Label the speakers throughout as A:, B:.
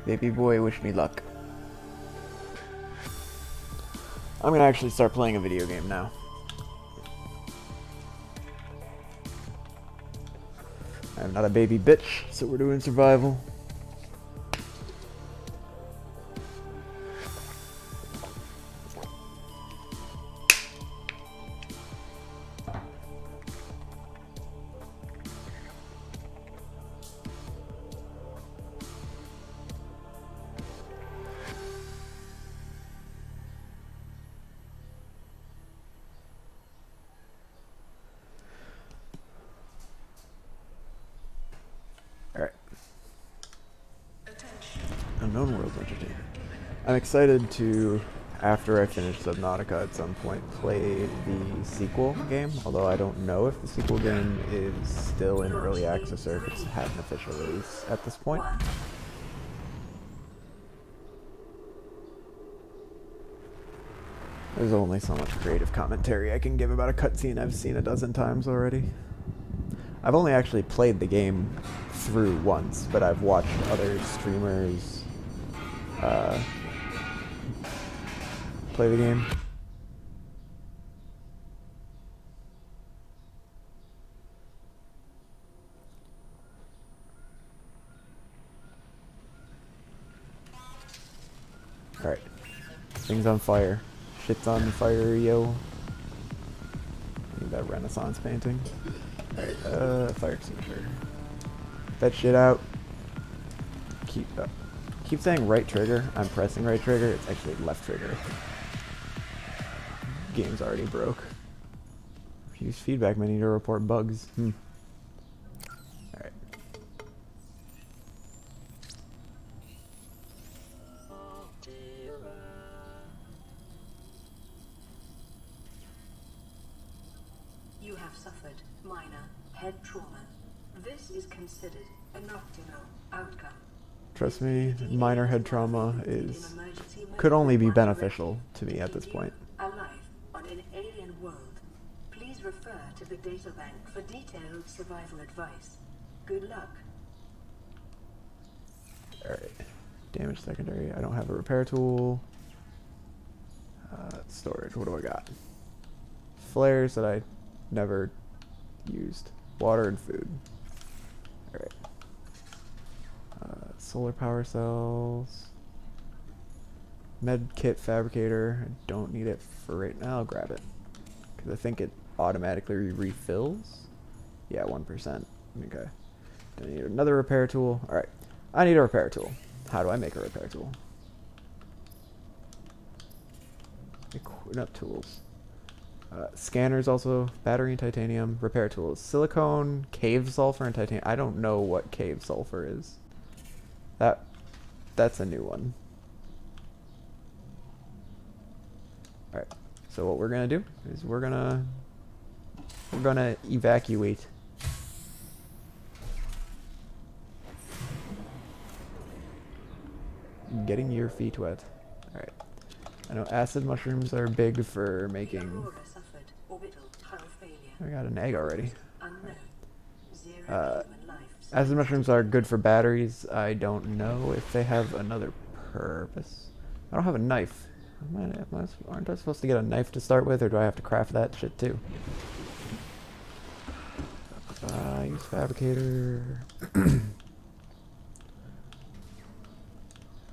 A: Baby boy, wish me luck. I'm gonna actually start playing a video game now. I'm not a baby bitch, so we're doing survival. Alright. Unknown World Entertainer. I'm excited to, after I finish Subnautica at some point, play the sequel game, although I don't know if the sequel game is still in early access or if it's had an official release at this point. There's only so much creative commentary I can give about a cutscene I've seen a dozen times already. I've only actually played the game through once, but I've watched other streamers play the game. Alright. Things on fire. Shit's on fire, yo. Need that Renaissance painting. Alright, fire extinguisher. That shit out. Keep saying right trigger. I'm pressing right trigger. It's actually left trigger. Game's already broke. Use feedback menu to report bugs. Alright.
B: You have suffered minor head trauma. This is considered a nocturnal outcome.
A: Trust me, minor head trauma could only be beneficial to me at this point.
B: Alive on an alien world. Please refer to the data bank for detailed survival advice. Good luck.
A: Alright. Damage secondary. I don't have a repair tool. Storage. What do I got? Flares that I never used. Water and food. Alright. Solar power cells. Med kit fabricator. I don't need it for right now. I'll grab it. Because I think it automatically refills. Yeah, 1%. Okay. Do I need another repair tool? Alright. I need a repair tool. How do I make a repair tool? Equip tools. Scanners also. Battery and titanium. Repair tools. Silicone, cave sulfur, and titanium. I don't know what cave sulfur is. That's a new one. Alright. So what we're gonna do is we're gonna evacuate. Getting your feet wet. Alright. I know acid mushrooms are big for making... I got an egg already. Acid mushrooms are good for batteries. I don't know if they have another purpose. I don't have a knife. Aren't I supposed to get a knife to start with, or do I have to craft that shit too? Use fabricator.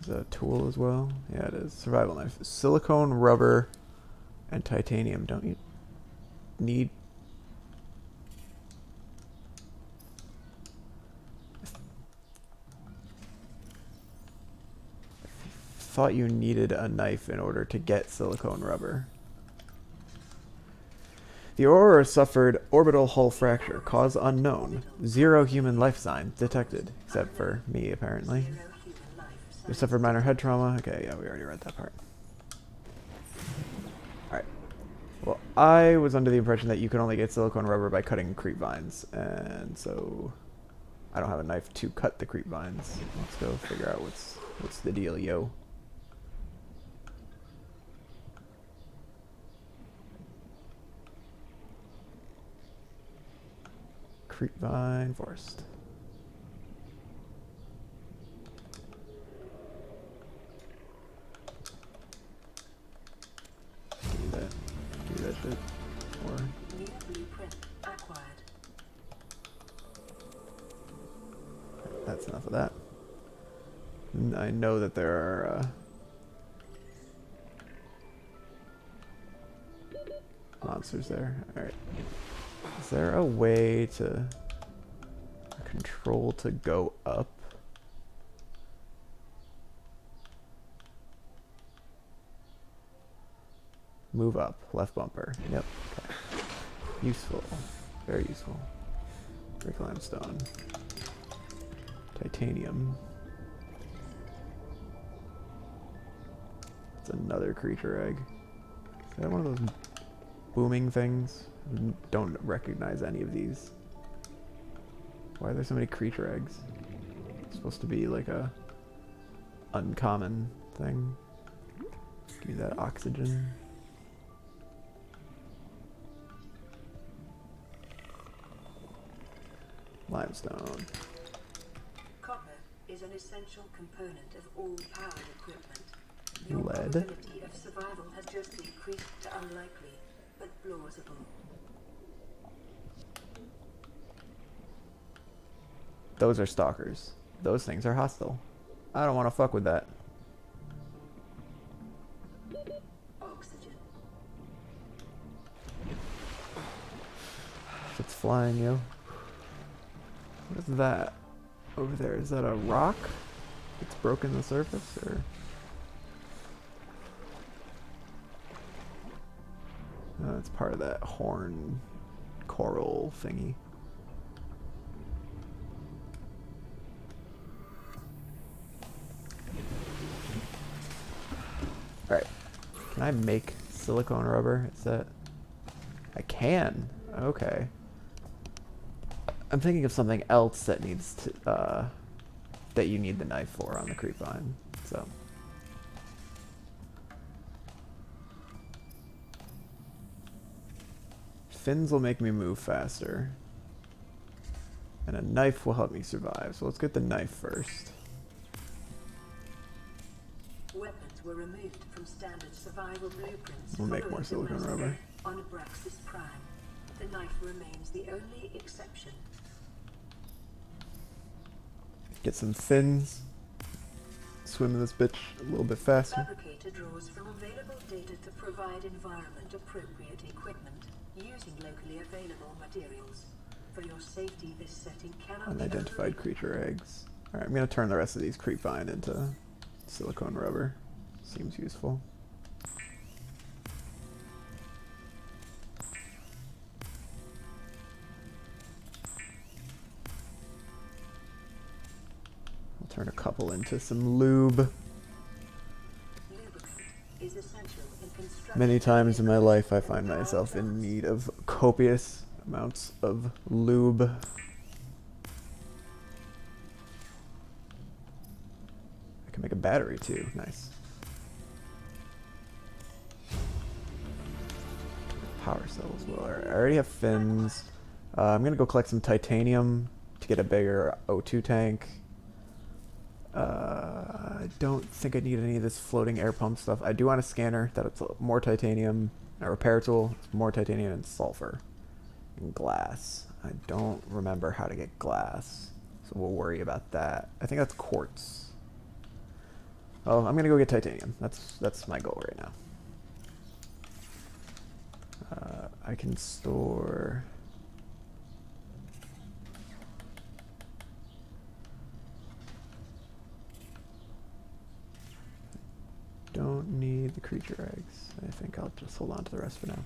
A: Is that a tool as well? Yeah, it is. Survival knife. Silicone, rubber, and titanium. Don't you need... I thought you needed a knife in order to get silicone rubber. The Aurora suffered orbital hull fracture. Cause unknown. 0 human life signs detected. Except for me, apparently. You suffered minor head trauma. Okay, yeah, we already read that part. Alright. Well, I was under the impression that you could only get silicone rubber by cutting creep vines. And so... I don't have a knife to cut the creep vines. Let's go figure out what's the deal, yo. Creepvine forest. I know that there are monsters there. Alright. Is there a way to control to go up? Move up. Left bumper. Yep. Okay. Useful. Very useful. Brick limestone. Titanium. It's another creature egg. Is that one of those booming things? Don't recognize any of these. Why are there so many creature eggs? It's supposed to be like a uncommon thing. Give me that oxygen. Limestone.
B: Copper is an essential component of all powered equipment. Your
A: Lead.
B: probability of survival has just increased to unlikely, but plausible.
A: Those are stalkers. Those things are hostile. I don't want to fuck with that.
B: Oxygen.
A: If it's flying you. What is that over there? Is that a rock? It's broken the surface, or? It's part of that horn coral thingy. Alright. Can I make silicone rubber? Is that... I can. Okay. I'm thinking of something else that needs to, that you need the knife for on the creepvine, so. Fins will make me move faster. And a knife will help me survive, so let's get the knife first.
B: Weapons were removed from standard survival blueprints.
A: We'll make more silicone rubber.
B: On Abraxas Prime. The knife remains the only exception.
A: Get some fins. Swim in this bitch a little bit faster.
B: Fabricator draws from available data to provide environment-appropriate equipment using locally available materials. For your safety, this setting cannot
A: Unidentified creature eggs. Alright, I'm gonna turn the rest of these creepvine into silicone rubber. Seems useful. Turn a couple into some lube.
B: Is essential in construction.
A: Many times in my life I find myself in need of copious amounts of lube. I can make a battery too. Nice. Power cells. Well, I already have fins. I'm gonna go collect some titanium to get a bigger O2 tank. I don't think I need any of this floating air pump stuff. I do want a scanner that it's more titanium, a repair tool, it's more titanium and sulfur, and glass. I don't remember how to get glass, so we'll worry about that. I think that's quartz. Oh, I'm gonna go get titanium. That's my goal right now. I can store. Don't need the creature eggs. I think I'll just hold on to the rest for now.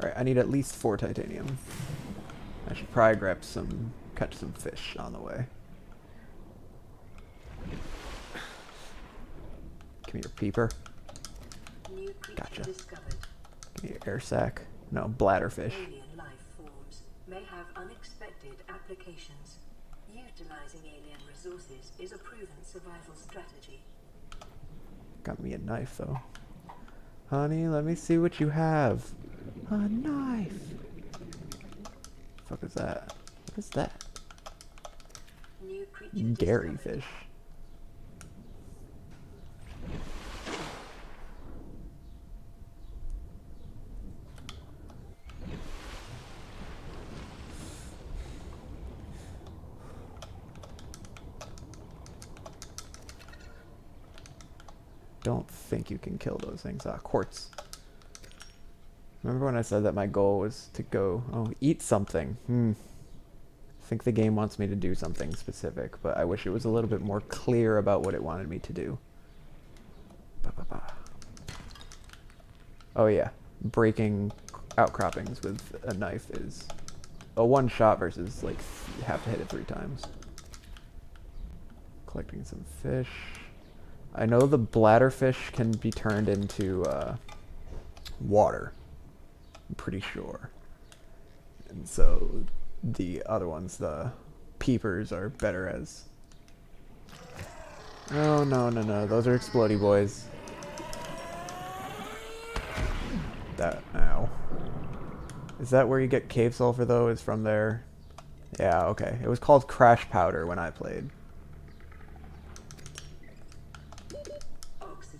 A: Alright, I need at least 4 titanium. I should probably grab catch some fish on the way. Give me your peeper.
B: New creature
A: Gotcha.
B: discovered.
A: Give me your air sac. No, bladderfish.
B: Alien life forms may have unexpected applications. Utilizing alien resources is a proven survival strategy.
A: Got me a knife though. Honey, let me see what you have. A knife. Fuck is that? What is that?
B: New creature
A: Gary
B: discovered.
A: fish. don't think you can kill those things. Ah, quartz. Remember when I said that my goal was to go... Oh, eat something. I think the game wants me to do something specific, but I wish it was a little bit more clear about what it wanted me to do. Oh yeah, breaking outcroppings with a knife is a one shot versus like you have to hit it 3 times. Collecting some fish. I know the bladderfish can be turned into water. I'm pretty sure. And so the other ones, the peepers, are better as... Oh, no, no, no. Those are explodey boys. That... Ow. Is that where you get cave sulfur, though? Is from there? Yeah, okay. It was called crash powder when I played.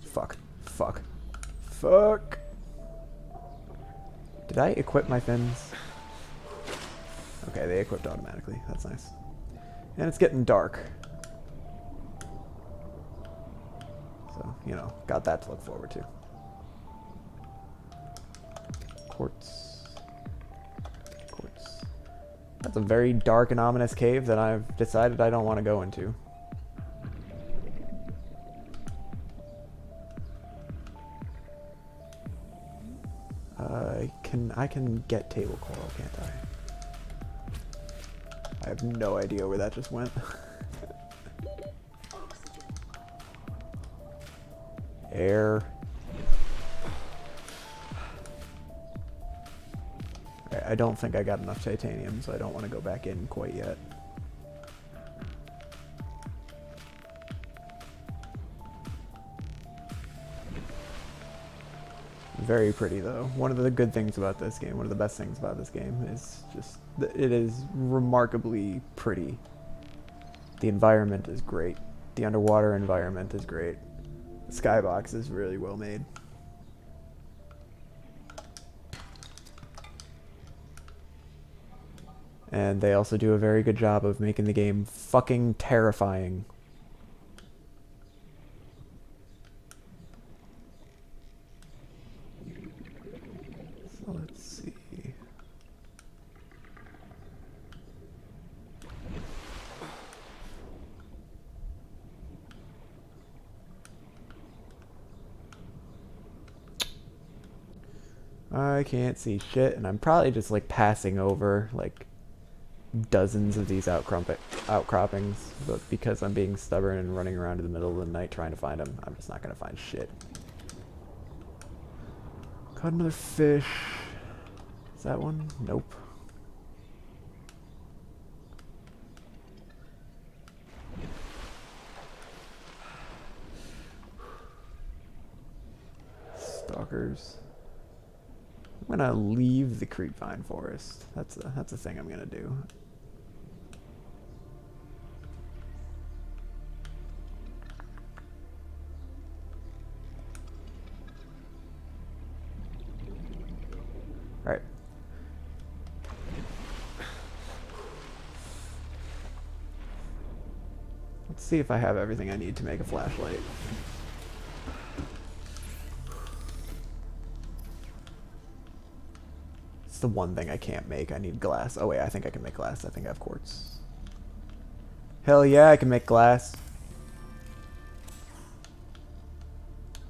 A: Fuck. Fuck. Fuck! Did I equip my fins? Okay, they equipped automatically. That's nice. And it's getting dark. So, you know, got that to look forward to. Quartz. Quartz. That's a very dark and ominous cave that I've decided I don't want to go into. I can get table coral, can't I? I have no idea where that just went. Air. I don't think I got enough titanium, so I don't want to go back in quite yet. Very pretty, though. One of the good things about this game, one of the best things about this game, is just that it is remarkably pretty. The environment is great. The underwater environment is great. The skybox is really well made. And they also do a very good job of making the game fucking terrifying. So let's see. I can't see shit, and I'm probably just like passing over like dozens of these outcroppings, but because I'm being stubborn and running around in the middle of the night trying to find them, I'm just not gonna find shit. Caught another fish. Is that one? Nope. Stalkers. I'm gonna leave the creepvine forest. That's a thing I'm gonna do. All right. Let's see if I have everything I need to make a flashlight. The one thing I can't make. I need glass. Oh wait, I think I can make glass. I think I have quartz. Hell yeah, I can make glass.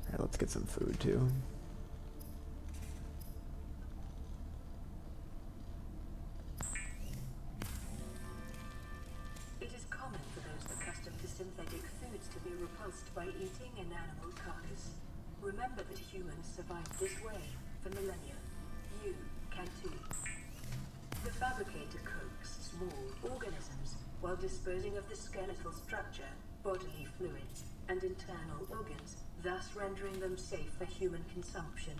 A: Alright, let's get some food too.
B: It is common for those accustomed to synthetic foods to be repulsed by eating an animal carcass. Remember that humans survived this way for millennia. You can too. The fabricator coax small organisms while disposing of the skeletal structure, bodily fluids, and internal organs, thus rendering them safe for human consumption.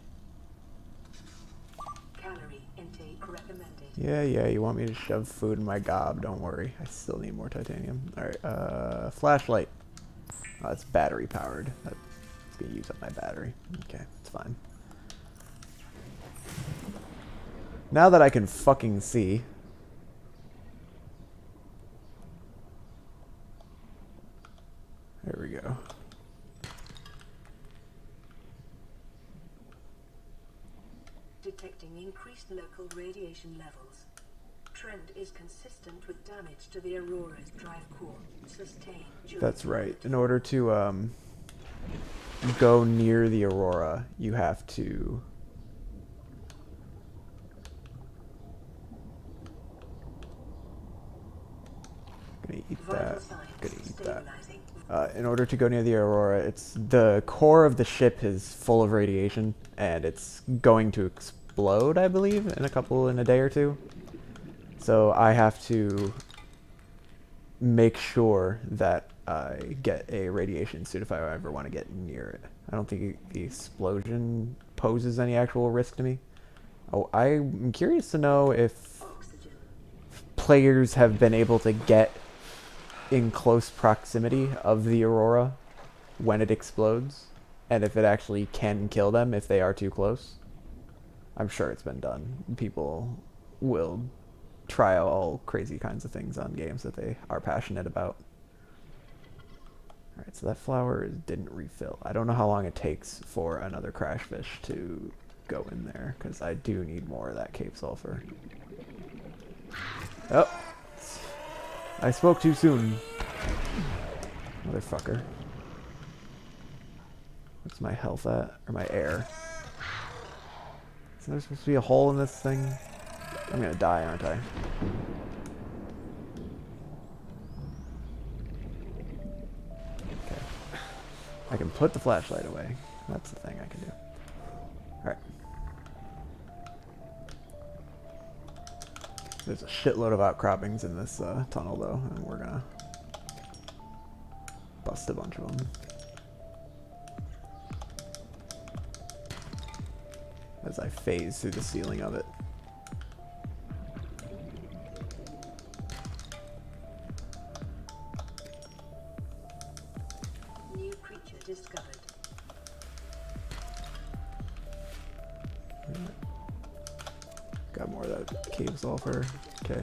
B: Calorie intake recommended.
A: Yeah, you want me to shove food in my gob, don't worry. I still need more titanium. Alright, flashlight. Oh, it's battery powered. That's gonna use up my battery. Okay, it's fine. Now that I can fucking see. There we go.
B: detecting increased local radiation levels. Trend is consistent with damage to the Aurora's drive core sustained during
A: That's right. In order to go near the Aurora, you have to gonna eat that. Gonna eat that. In order to go near the Aurora, it's the core of the ship is full of radiation, and it's going to explode, I believe, in a day or two. So I have to make sure that I get a radiation suit if I ever want to get near it. I don't think the explosion poses any actual risk to me. Oh, I'm curious to know if players have been able to get in close proximity of the Aurora when it explodes, and if it actually can kill them if they are too close. I'm sure it's been done. People will try all crazy kinds of things on games that they are passionate about. Alright, so that flower didn't refill. I don't know how long it takes for another crash fish to go in there, because I do need more of that Cape Sulfur. Oh! I spoke too soon. Motherfucker. What's my health at? Or my air? Isn't there supposed to be a hole in this thing? I'm gonna die, aren't I? Okay. I can put the flashlight away. That's the thing I can do. Alright. There's a shitload of outcroppings in this tunnel, though, and we're gonna bust a bunch of them. As I phase through the ceiling of it.
B: New creature discovered.
A: Got more of that cave sulfur. Okay,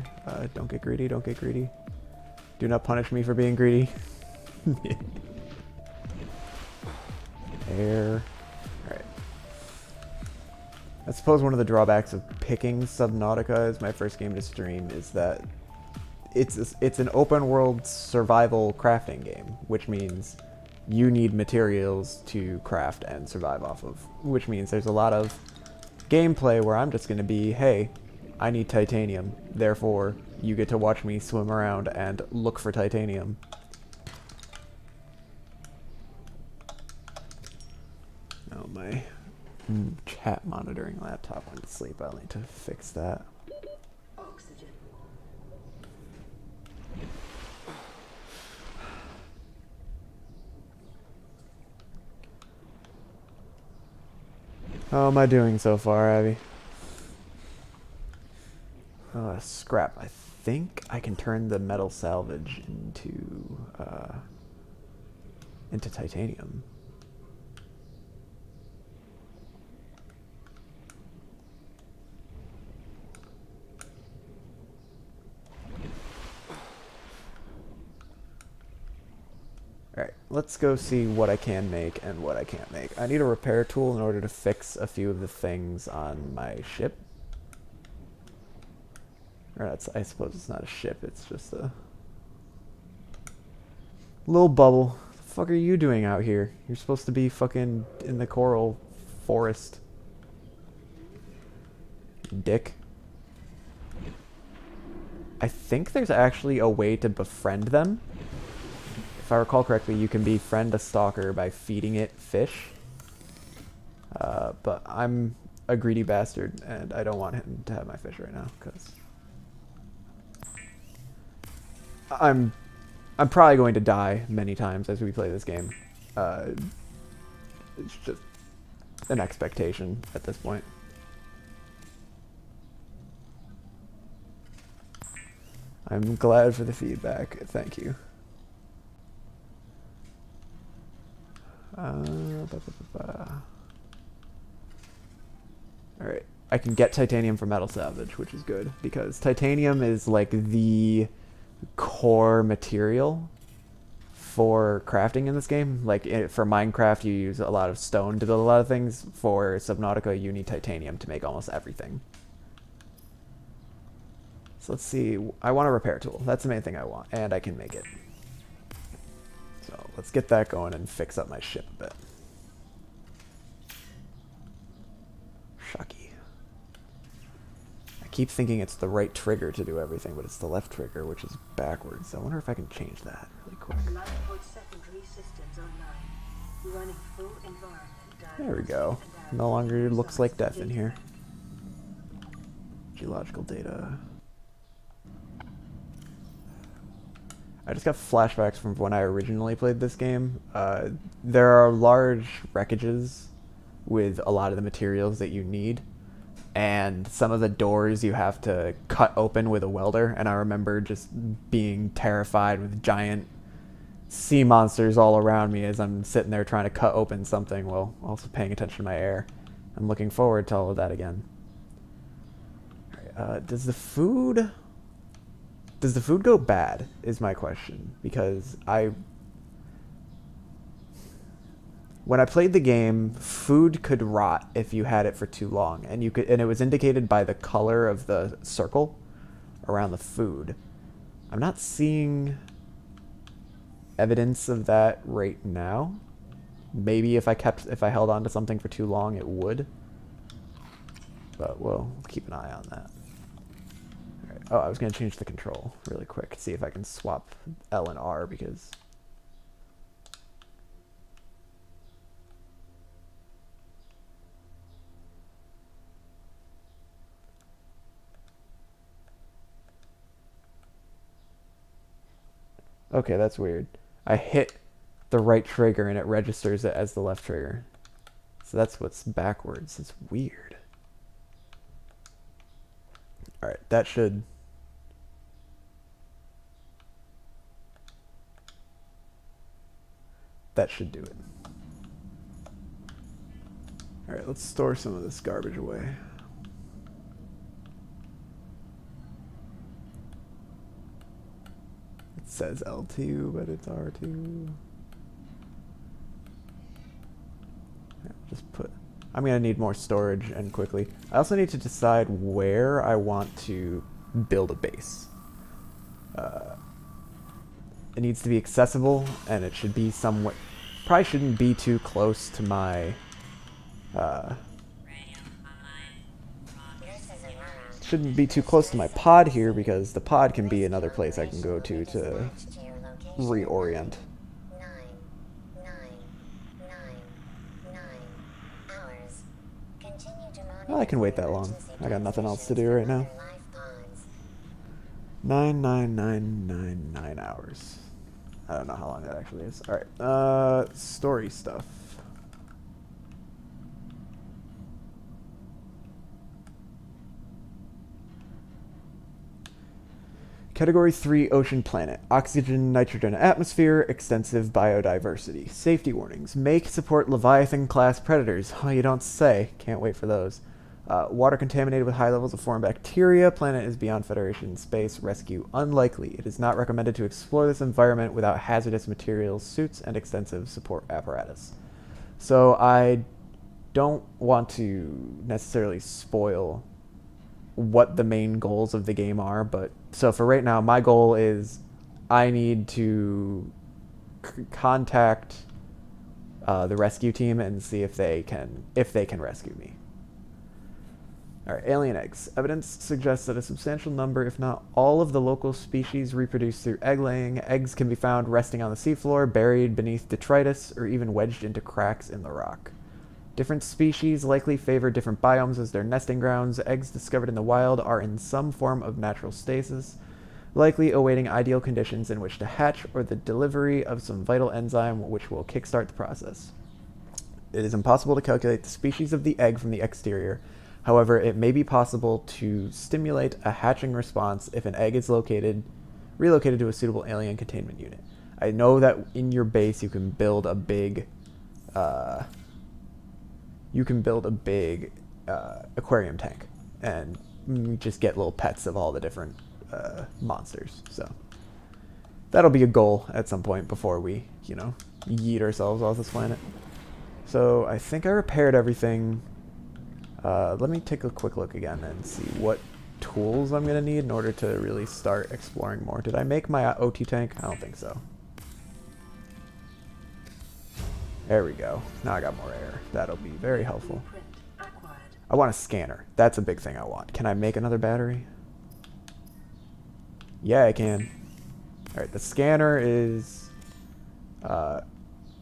A: don't get greedy, don't get greedy. Do not punish me for being greedy. Air. Alright. I suppose one of the drawbacks of picking Subnautica as my first game to stream is that it's an open world survival crafting game, which means you need materials to craft and survive off of, which means there's a lot of gameplay where I'm just going to be, hey, I need titanium, therefore you get to watch me swim around and look for titanium. Oh, my chat monitoring laptop went to sleep. I'll need to fix that.
B: Oxygen.
A: How am I doing so far, Abby? Scrap. I think I can turn the metal salvage into titanium. Alright, let's go see what I can make and what I can't make. I need a repair tool in order to fix a few of the things on my ship. Or that's, I suppose it's not a ship, it's just a little bubble. What the fuck are you doing out here? You're supposed to be fucking in the coral forest. Dick. I think there's actually a way to befriend them. If I recall correctly, you can befriend a stalker by feeding it fish. But I'm a greedy bastard, and I don't want him to have my fish right now, because I'm probably going to die many times as we play this game. It's just an expectation at this point. I'm glad for the feedback. Thank you. Alright, I can get titanium from metal salvage, which is good, because titanium is like the core material for crafting in this game. Like for Minecraft, you use a lot of stone to build a lot of things. For Subnautica, you need titanium to make almost everything. So let's see. I want a repair tool. That's the main thing I want, and I can make it. So let's get that going and fix up my ship a bit. Shocky. I keep thinking it's the right trigger to do everything, but it's the left trigger, which is backwards. I wonder if I can change that really quick. There we go. No longer looks like death in here. Geological data. I just got flashbacks from when I originally played this game. There are large wreckages with a lot of the materials that you need, and some of the doors you have to cut open with a welder, and I remember just being terrified with giant sea monsters all around me as I'm sitting there trying to cut open something while also paying attention to my air. I'm looking forward to all of that again. All right, does the food go bad is my question, because when I played the game, food could rot if you had it for too long, and it was indicated by the color of the circle around the food. I'm not seeing evidence of that right now. Maybe if I held on to something for too long, it would. But we'll keep an eye on that. All right. Oh, I was going to change the control really quick, see if I can swap L and R, because okay, that's weird. I hit the right trigger and it registers it as the left trigger. So that's what's backwards. It's weird. Alright, that should do it. Alright, let's store some of this garbage away. It says L2, but it's R2. Yeah, just put... I'm going to need more storage, and quickly. I also need to decide where I want to build a base. It needs to be accessible, and it should be somewhat... Probably shouldn't be too close to my... shouldn't be too close to my pod here, because the pod can be another place I can go to reorient. Well, I can wait that long. I got nothing else to do right now. 9 hours. I don't know how long that actually is. Alright, story stuff. Category 3 Ocean Planet. Oxygen, nitrogen atmosphere, extensive biodiversity. Safety warnings. Make support Leviathan-class predators. Oh, you don't say. Can't wait for those. Water contaminated with high levels of foreign bacteria. Planet is beyond Federation space. Rescue unlikely. It is not recommended to explore this environment without hazardous materials, suits, and extensive support apparatus. So I don't want to necessarily spoil what the main goals of the game are, but so for right now, my goal is I need to contact the rescue team and see if they can rescue me. Alright, alien eggs. Evidence suggests that a substantial number, if not all, of the local species reproduce through egg laying. Eggs can be found resting on the seafloor, buried beneath detritus, or even wedged into cracks in the rock. Different species likely favor different biomes as their nesting grounds. Eggs discovered in the wild are in some form of natural stasis, likely awaiting ideal conditions in which to hatch or the delivery of some vital enzyme which will kickstart the process. It is impossible to calculate the species of the egg from the exterior. However, it may be possible to stimulate a hatching response if an egg is relocated to a suitable alien containment unit. I know that in your base you can build a big aquarium tank and just get little pets of all the different monsters. So that'll be a goal at some point before we, you know, yeet ourselves off this planet. So I think I repaired everything. Let me take a quick look again and see what tools I'm going to need in order to really start exploring more. Did I make my OT tank? I don't think so. There we go. Now I got more air. That'll be very helpful. I want a scanner. That's a big thing I want. Can I make another battery? Yeah, I can. Alright, the scanner is...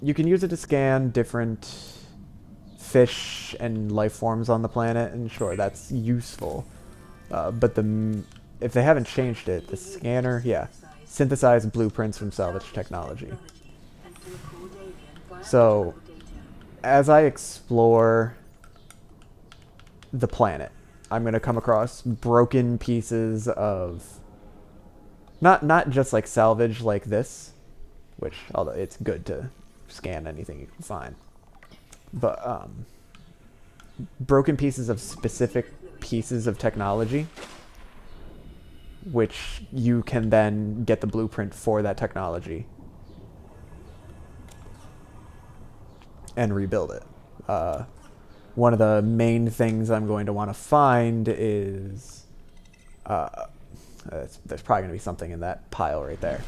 A: you can use it to scan different fish and life forms on the planet, and sure, that's useful. But if they haven't changed it, the scanner, yeah, synthesize blueprints from salvage technology. So, as I explore the planet, I'm going to come across broken pieces of, not just like salvage like this, which, although it's good to scan anything you can find, but broken pieces of specific pieces of technology, which you can then get the blueprint for that technology and rebuild it. One of the main things I'm going to want to find is there's probably going to be something in that pile right there.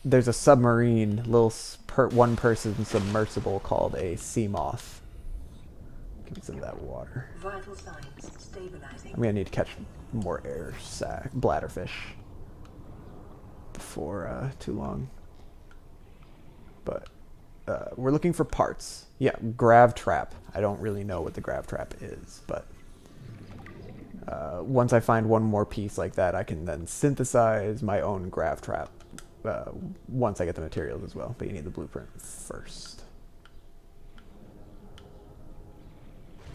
A: There's a submarine, little one-person submersible called a sea moth. Give me some of that water.
B: Vital signs stabilizing.
A: I'm gonna need to catch more bladderfish before too long. But we're looking for parts. Yeah, grav trap. I don't really know what the grav trap is, but once I find one more piece like that, I can then synthesize my own grav trap. Once I get the materials as well, but you need the blueprint first.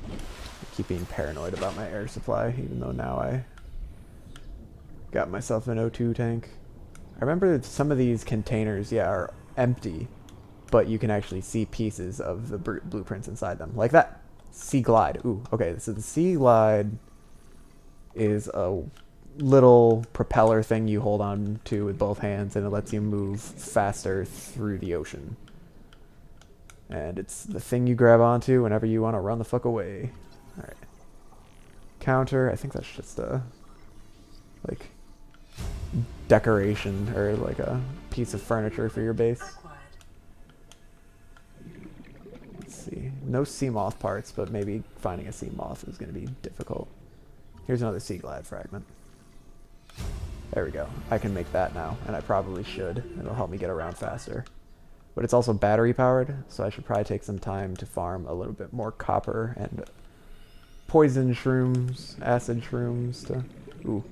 A: I keep being paranoid about my air supply, even though now I got myself an O2 tank. I remember that some of these containers, yeah, are empty, but you can actually see pieces of the blueprints inside them, like that. Sea Glide. Ooh, okay, so the Sea Glide is a little propeller thing you hold on to with both hands, and it lets you move faster through the ocean. And it's the thing you grab onto whenever you want to run the fuck away. Alright. Counter, I think that's just a, like, decoration, or like a piece of furniture for your base. Let's see. No sea moth parts, but maybe finding a sea moth is going to be difficult. Here's another Sea Glide fragment. There we go. I can make that now, and I probably should. It'll help me get around faster. But it's also battery powered, so I should probably take some time to farm a little bit more copper and poison shrooms, acid shrooms to... Ooh,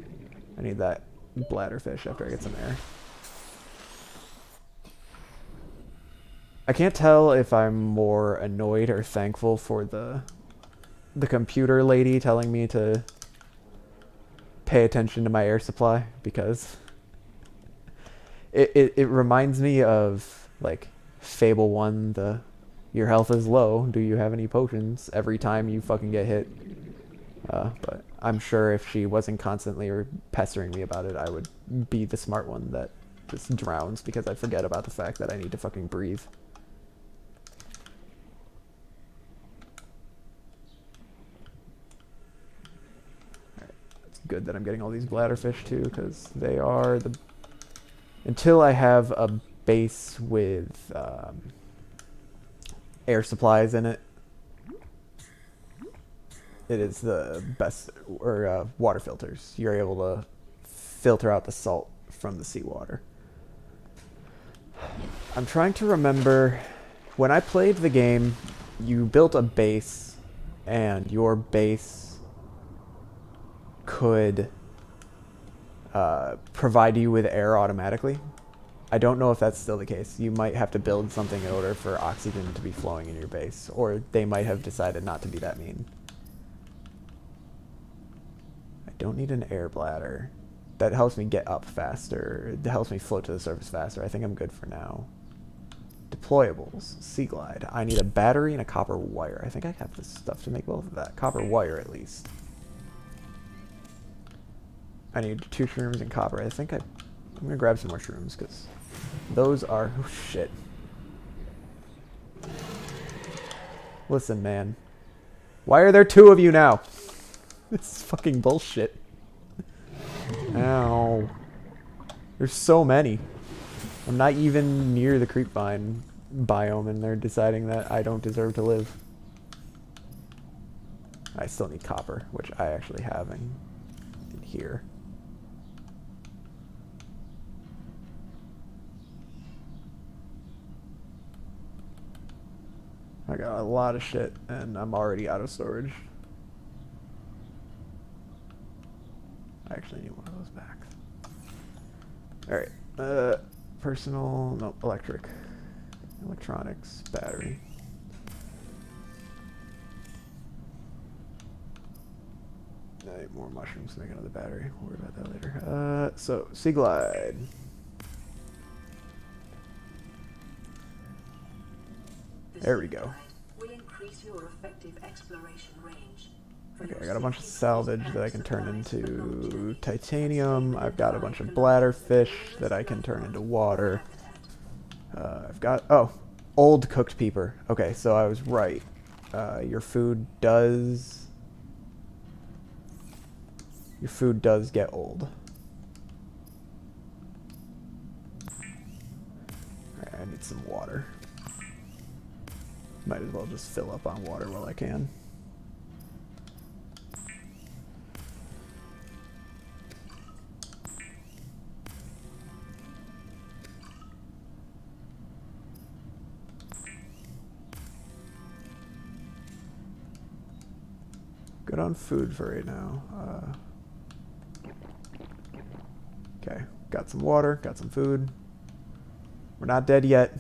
A: I need that bladderfish after I get some air. I can't tell if I'm more annoyed or thankful for the computer lady telling me to pay attention to my air supply, because it reminds me of, like, Fable 1, the your health is low, do you have any potions, every time you fucking get hit. But I'm sure if she wasn't constantly pestering me about it, I would be the smart one that just drowns because I forget about the fact that I need to fucking breathe. Good that I'm getting all these bladderfish too, because they are the... Until I have a base with air supplies in it, it is the best, or water filters. You're able to filter out the salt from the seawater. I'm trying to remember, when I played the game, you built a base, and your base could provide you with air automatically. I don't know if that's still the case. You might have to build something in order for oxygen to be flowing in your base, or they might have decided not to be that mean. I don't need an air bladder. That helps me get up faster. It helps me float to the surface faster. I think I'm good for now. Deployables. Sea Glide. I need a battery and a copper wire. I think I have the stuff to make both of that. Copper wire, at least. I need 2 shrooms and copper. I think I I'm gonna grab some more shrooms because those are... Oh, shit. Listen, man. Why are there two of you now? This is fucking bullshit. Ow. There's so many. I'm not even near the creepvine biome and they're deciding that I don't deserve to live. I still need copper, which I actually have in here. I got a lot of shit and I'm already out of storage. I actually need one of those back. Alright, personal, no, electric. Electronics, battery. I need more mushrooms to make another battery. We'll worry about that later. So, Sea Glide. There we go.
B: Will increase your effective exploration range.
A: Okay, I got a bunch of salvage that I can turn into titanium. I've got a bunch of bladder fish that I can turn into water. I've got... Oh, old cooked peeper. Okay, so I was right. Your food does... Your food does get old. Alright, I need some water. Might as well just fill up on water while I can. Good on food for right now. Okay, got some water, got some food. We're not dead yet.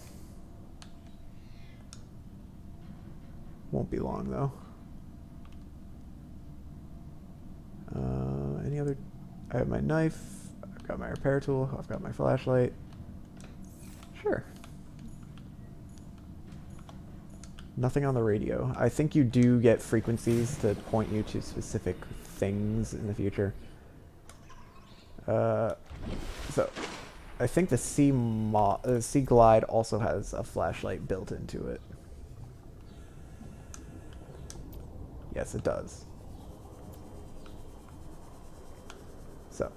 A: Won't be long though. Any other? I have my knife. I've got my repair tool. I've got my flashlight. Sure. Nothing on the radio. I think you do get frequencies to point you to specific things in the future. So, I think the Sea Glide also has a flashlight built into it. Yes, it does. So,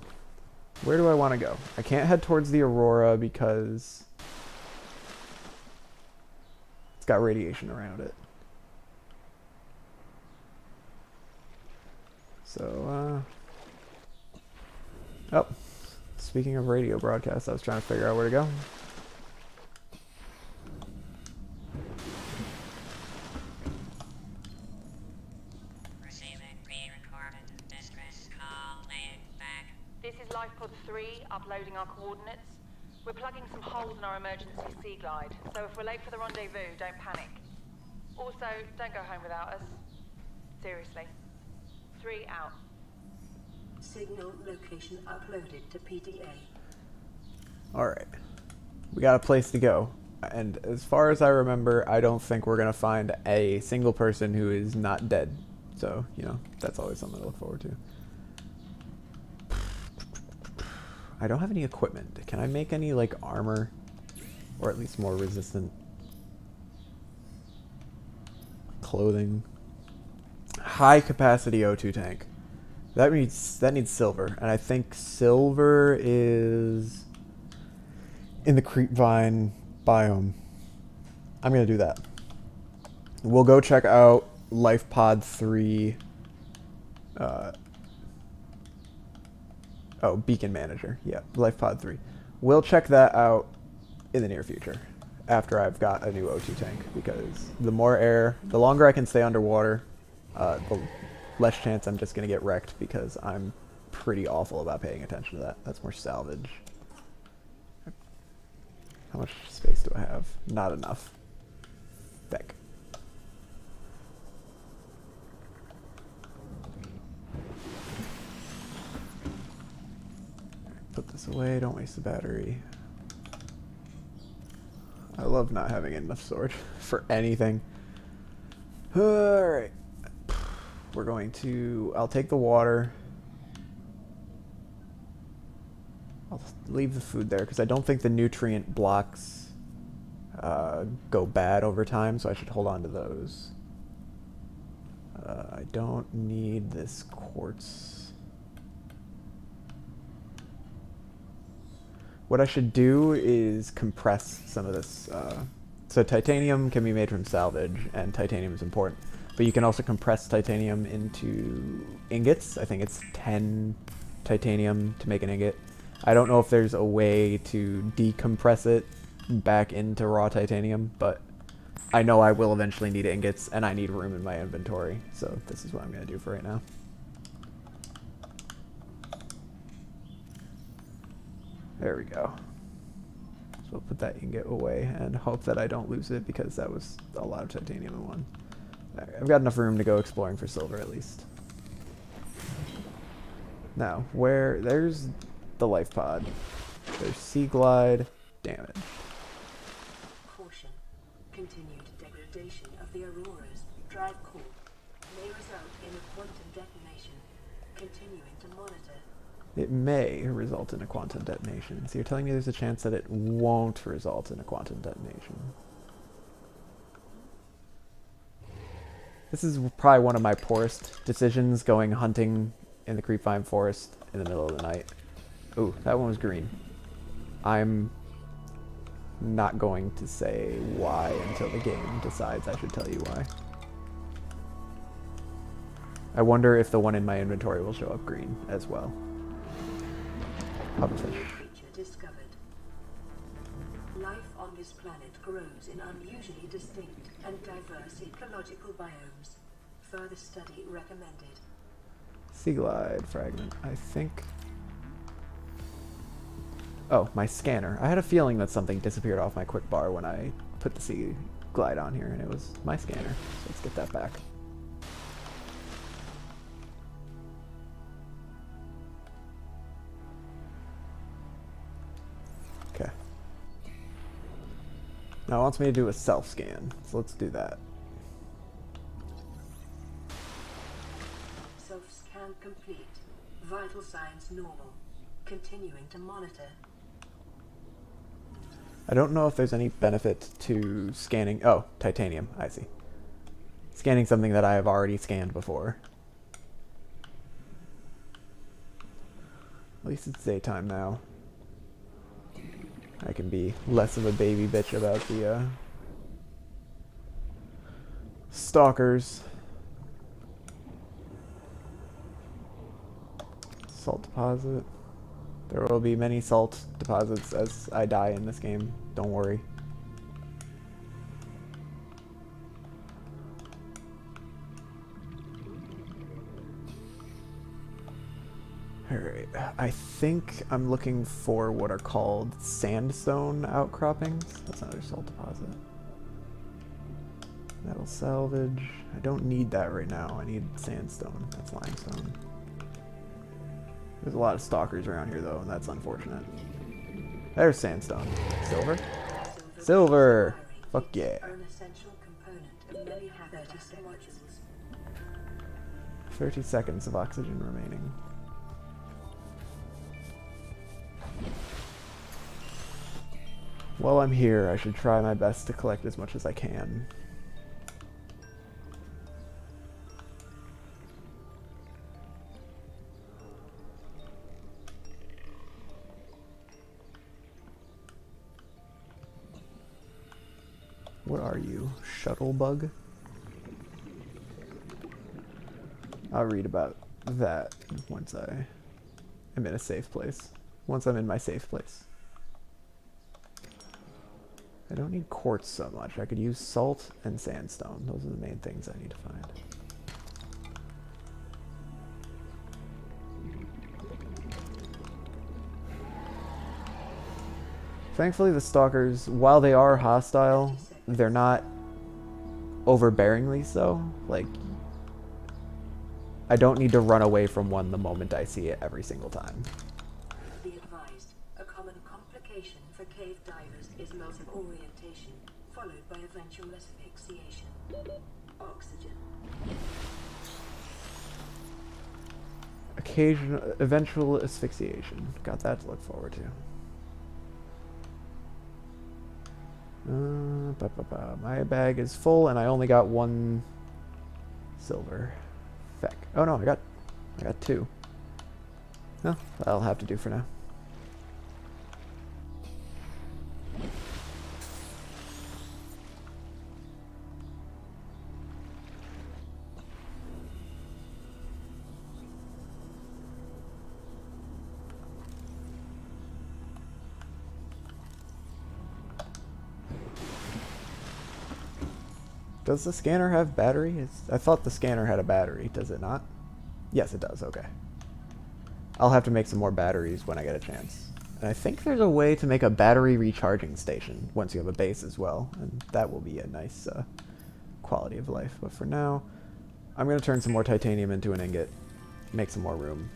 A: where do I want to go? I can't head towards the Aurora because it's got radiation around it. So, oh, speaking of radio broadcasts, I was trying to figure out where to go.
C: Receiving pre-recorded distress call, laying back. This is LifePod 3, uploading our coordinates. We're plugging some holes in our emergency Sea Glide, so if we're late for the rendezvous, don't panic. Also, don't go home without us. Seriously. 3 out.
B: Signal location uploaded to PDA.
A: Alright. We got a place to go. And as far as I remember, I don't think we're going to find a single person who is not dead. So, you know, that's always something to look forward to. I don't have any equipment. Can I make any, like, armor? Or at least more resistant clothing? High capacity O2 tank. That needs silver. And I think silver is in the creepvine biome. I'm going to do that. We'll go check out LifePod 3. Oh, Beacon Manager. Yeah, LifePod 3. We'll check that out in the near future after I've got a new O2 tank, because the more air, the longer I can stay underwater, the less chance I'm just going to get wrecked, because I'm pretty awful about paying attention to that. That's more salvage. How much space do I have? Not enough. Feck. Put this away, don't waste the battery. I love not having enough storage for anything. Alright. We're going to... I'll take the water. I'll leave the food there because I don't think the nutrient blocks go bad over time, so I should hold on to those. I don't need this quartz. What I should do is compress some of this. So titanium can be made from salvage, and titanium is important. But you can also compress titanium into ingots. I think it's 10 titanium to make an ingot. I don't know if there's a way to decompress it back into raw titanium, but I know I will eventually need ingots, and I need room in my inventory. So this is what I'm going to do for right now. There we go. So we'll put that ingot away and hope that I don't lose it because that was a lot of titanium in one. Right, I've got enough room to go exploring for silver at least. Now, there's the life pod. There's sea glide damage.
B: Caution. Continued degradation of the Aurora's drive core may result in a quantum detonation. Continuing to monitor.
A: It may result in a quantum detonation. So you're telling me there's a chance that it won't result in a quantum detonation. This is probably one of my poorest decisions, going hunting in the creepvine forest in the middle of the night. Ooh, that one was green. I'm not going to say why until the game decides I should tell you why. I wonder if the one in my inventory will show up green as well. Pufferfish.
B: Creature discovered. Life on this planet grows in unusually distinct and diverse ecological biomes. Further study recommended.
A: Sea glide fragment, I think. Oh, my scanner. I had a feeling that something disappeared off my quick bar when I put the sea glide on here, and it was my scanner. So let's get that back. Okay. Now it wants me to do a self-scan, so let's do that.
B: Self-scan complete. Vital signs normal. Continuing to monitor.
A: I don't know if there's any benefit to scanning... Oh, titanium. I see. Scanning something that I have already scanned before. At least it's daytime now. I can be less of a baby bitch about the stalkers. Salt deposit. There will be many salt deposits as I die in this game. Don't worry. Alright, I think I'm looking for what are called sandstone outcroppings. That's another salt deposit. Metal salvage. I don't need that right now. I need sandstone. That's limestone. There's a lot of stalkers around here though, and that's unfortunate. There's sandstone. Silver? Silver! Fuck yeah. 30 seconds of oxygen remaining. While I'm here, I should try my best to collect as much as I can. What are you? Shuttlebug? I'll read about that once I am in a safe place. Once I'm in my safe place. I don't need quartz so much. I could use salt and sandstone. Those are the main things I need to find. Thankfully, the stalkers, while they are hostile, they're not overbearingly so. Like, I don't need to run away from one the moment I see it every single time.
B: Be advised, a common complication for cave divers is loss of orientation, followed by eventual asphyxiation. Oxygen.
A: eventual asphyxiation. Got that to look forward to. My bag is full, and I only got 1 silver. Feck. Oh no, I got 2. No, that'll have to do for now. Does the scanner have battery? I thought the scanner had a battery. Does it not? Yes, it does. Okay. I'll have to make some more batteries when I get a chance. And I think there's a way to make a battery recharging station once you have a base as well. And that will be a nice quality of life. But for now, I'm going to turn some more titanium into an ingot. Make some more room.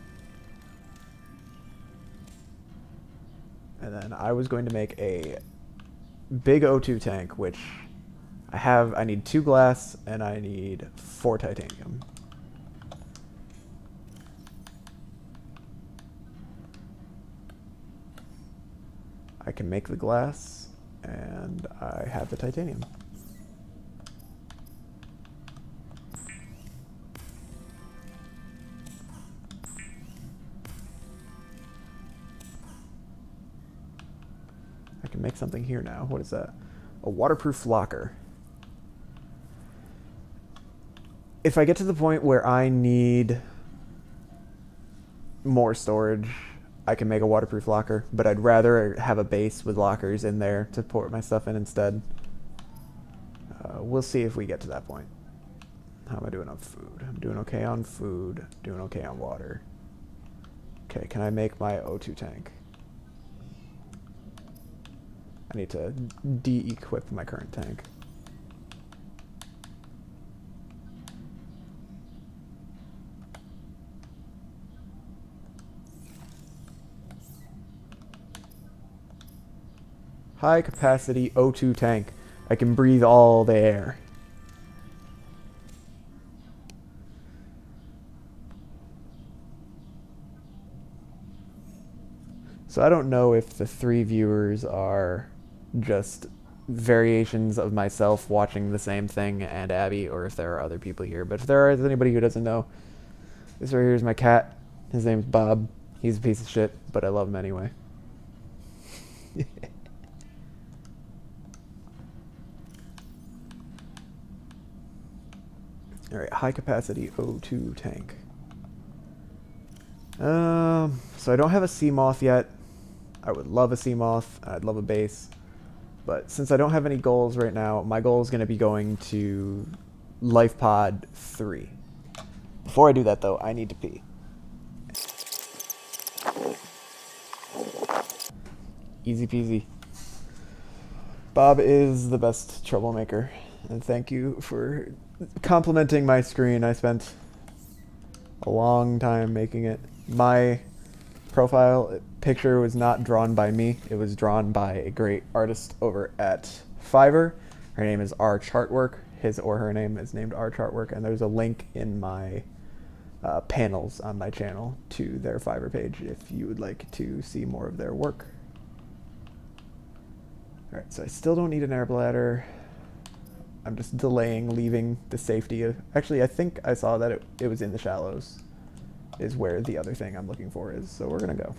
A: And then I was going to make a big O2 tank, which I need 2 glass, and I need 4 titanium. I can make the glass, and I have the titanium. I can make something here now. What is that? A waterproof locker. If I get to the point where I need more storage, I can make a waterproof locker, but I'd rather have a base with lockers in there to put my stuff in instead. We'll see if we get to that point. How am I doing on food? I'm doing okay on food, doing okay on water. Okay, can I make my O2 tank? I need to de-equip my current tank. High capacity O2 tank. I can breathe all the air. So I don't know if the 3 viewers are just variations of myself watching the same thing and Abby, or if there are other people here. But if there is anybody who doesn't know, this right here is my cat. His name's Bob. He's a piece of shit, but I love him anyway. Alright, high capacity O2 tank. So I don't have a sea moth yet. I would love a sea moth. I'd love a base. But since I don't have any goals right now, my goal is going to be going to Life Pod 3. Before I do that, though, I need to pee. Easy peasy. Bob is the best troublemaker. And thank you for complimenting my screen. I spent a long time making it. My profile picture was not drawn by me. It was drawn by a great artist over at Fiverr. Her name is R Chartwork. His or her name is named R Chartwork, and there's a link in my panels on my channel to their Fiverr page if you would like to see more of their work. Alright, so I still don't need an air bladder. I'm just delaying leaving the safety of... Actually, I think I saw that it was in the shallows is where the other thing I'm looking for is, so we're gonna go.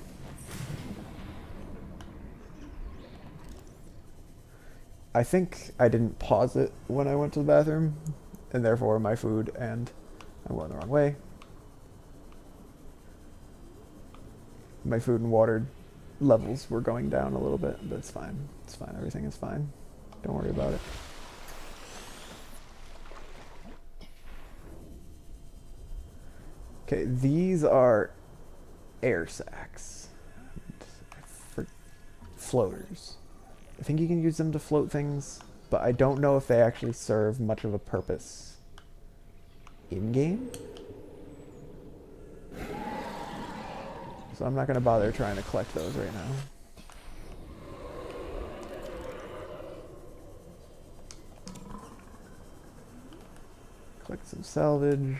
A: I think I didn't pause it when I went to the bathroom, and therefore my food, and I'm going the wrong way. My food and water levels were going down a little bit, but it's fine. It's fine. Everything is fine. Don't worry about it. Okay, these are air sacs for floaters. I think you can use them to float things, but I don't know if they actually serve much of a purpose in-game. So I'm not going to bother trying to collect those right now. Collect some salvage.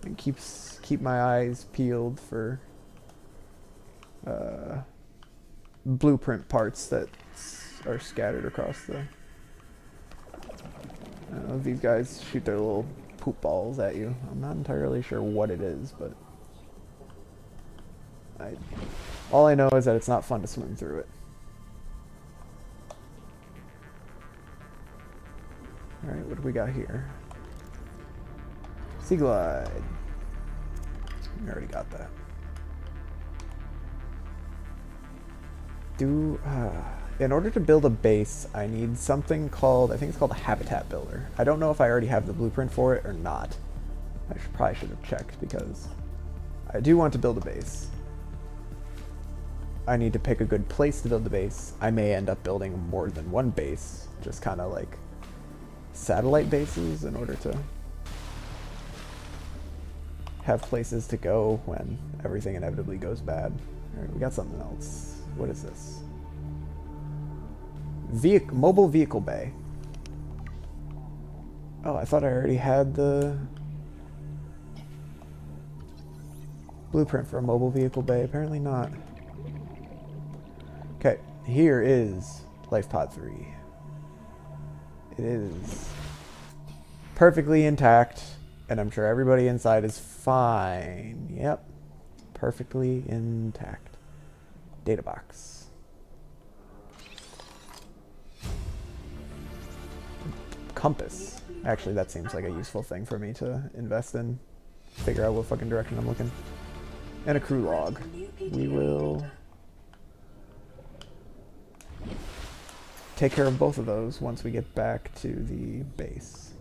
A: and keep my eyes peeled for blueprint parts that are scattered across the. These guys shoot their little poop balls at you. I'm not entirely sure what it is, but all I know is that it's not fun to swim through it. Alright, what do we got here? Sea glide. We already got that. In order to build a base, I need something called, I think it's called a habitat builder. I don't know if I already have the blueprint for it or not. I probably should have checked because I do want to build a base. I need to pick a good place to build the base. I may end up building more than one base, just kind of like satellite bases in order to have places to go when everything inevitably goes bad. Alright, we got something else. What is this? Mobile vehicle bay. Oh, I thought I already had the blueprint for a mobile vehicle bay. Apparently not. Okay, here is Life Pod 3. It is perfectly intact, and I'm sure everybody inside is fine. Yep, perfectly intact. Data box. Compass. Actually, that seems like a useful thing for me to invest in. Figure out what fucking direction I'm looking. And a crew log. We will take care of both of those once we get back to the base.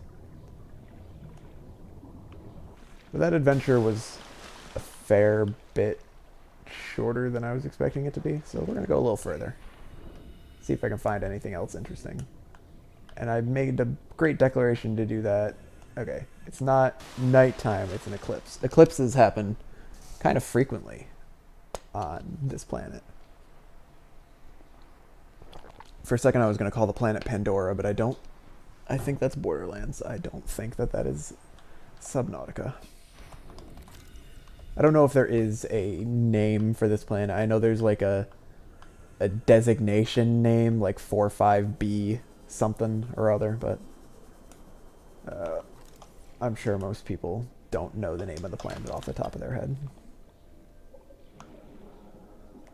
A: But that adventure was a fair bit shorter than I was expecting it to be, so we're going to go a little further. See if I can find anything else interesting. And I made a great declaration to do that. Okay, it's not nighttime, it's an eclipse. Eclipses happen kind of frequently on this planet. For a second I was going to call the planet Pandora, but I think that's Borderlands. I don't think that that is Subnautica. I don't know if there is a name for this planet. I know there's like a designation name, like 45B something or other, but I'm sure most people don't know the name of the planet off the top of their head.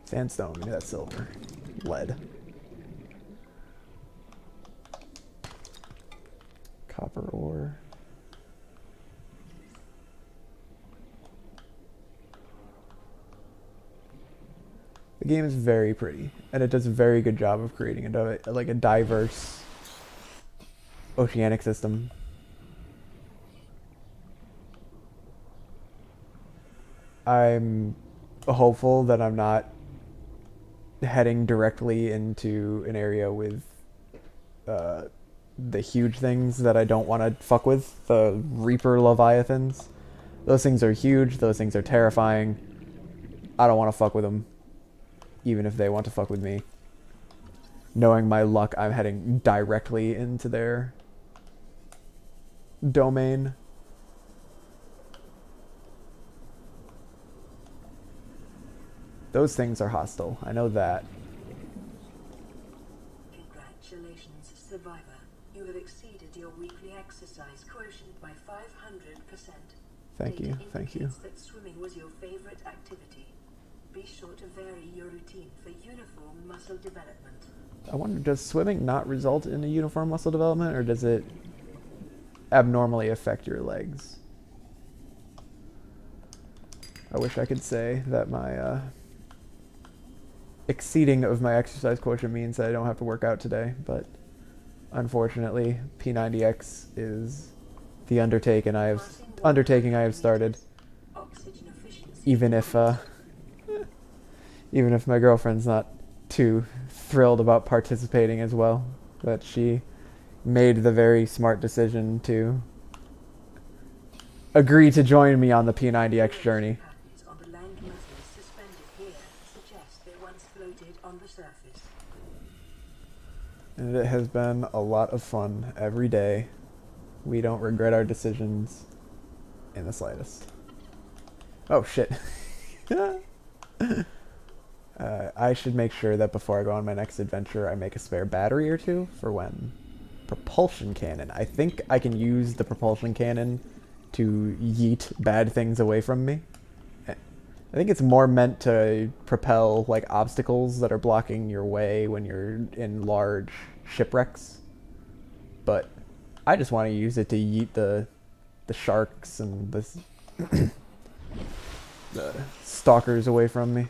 A: Sandstone, maybe that's silver. Lead. Copper ore. The game is very pretty, and it does a very good job of creating a diverse oceanic system. I'm hopeful that I'm not heading directly into an area with the huge things that I don't want to fuck with, the Reaper Leviathans. Those things are huge, those things are terrifying. I don't want to fuck with them, even if they want to fuck with me. Knowing my luck, I'm heading directly into their domain. Those things are hostile. I know that.
B: Congratulations, survivor. You have exceeded your weekly exercise quotient by 500%.
A: Thank you, thank you.
B: That swimming was your favorite activity. Be sure to vary your routine for uniform muscle development.
A: I wonder, does swimming not result in a uniform muscle development, or does it abnormally affect your legs? I wish I could say that my exceeding of my exercise quotient means that I don't have to work out today, but unfortunately P90X is the undertaking I have started. Even if my girlfriend's not too thrilled about participating as well, but she made the very smart decision to agree to join me on the P90X journey. And it has been a lot of fun every day. We don't regret our decisions in the slightest. Oh, shit. I should make sure that before I go on my next adventure, I make a spare battery or two for when propulsion cannon. I think I can use the propulsion cannon to yeet bad things away from me. I think it's more meant to propel like obstacles that are blocking your way when you're in large shipwrecks. But I just want to use it to yeet the sharks and the stalkers away from me.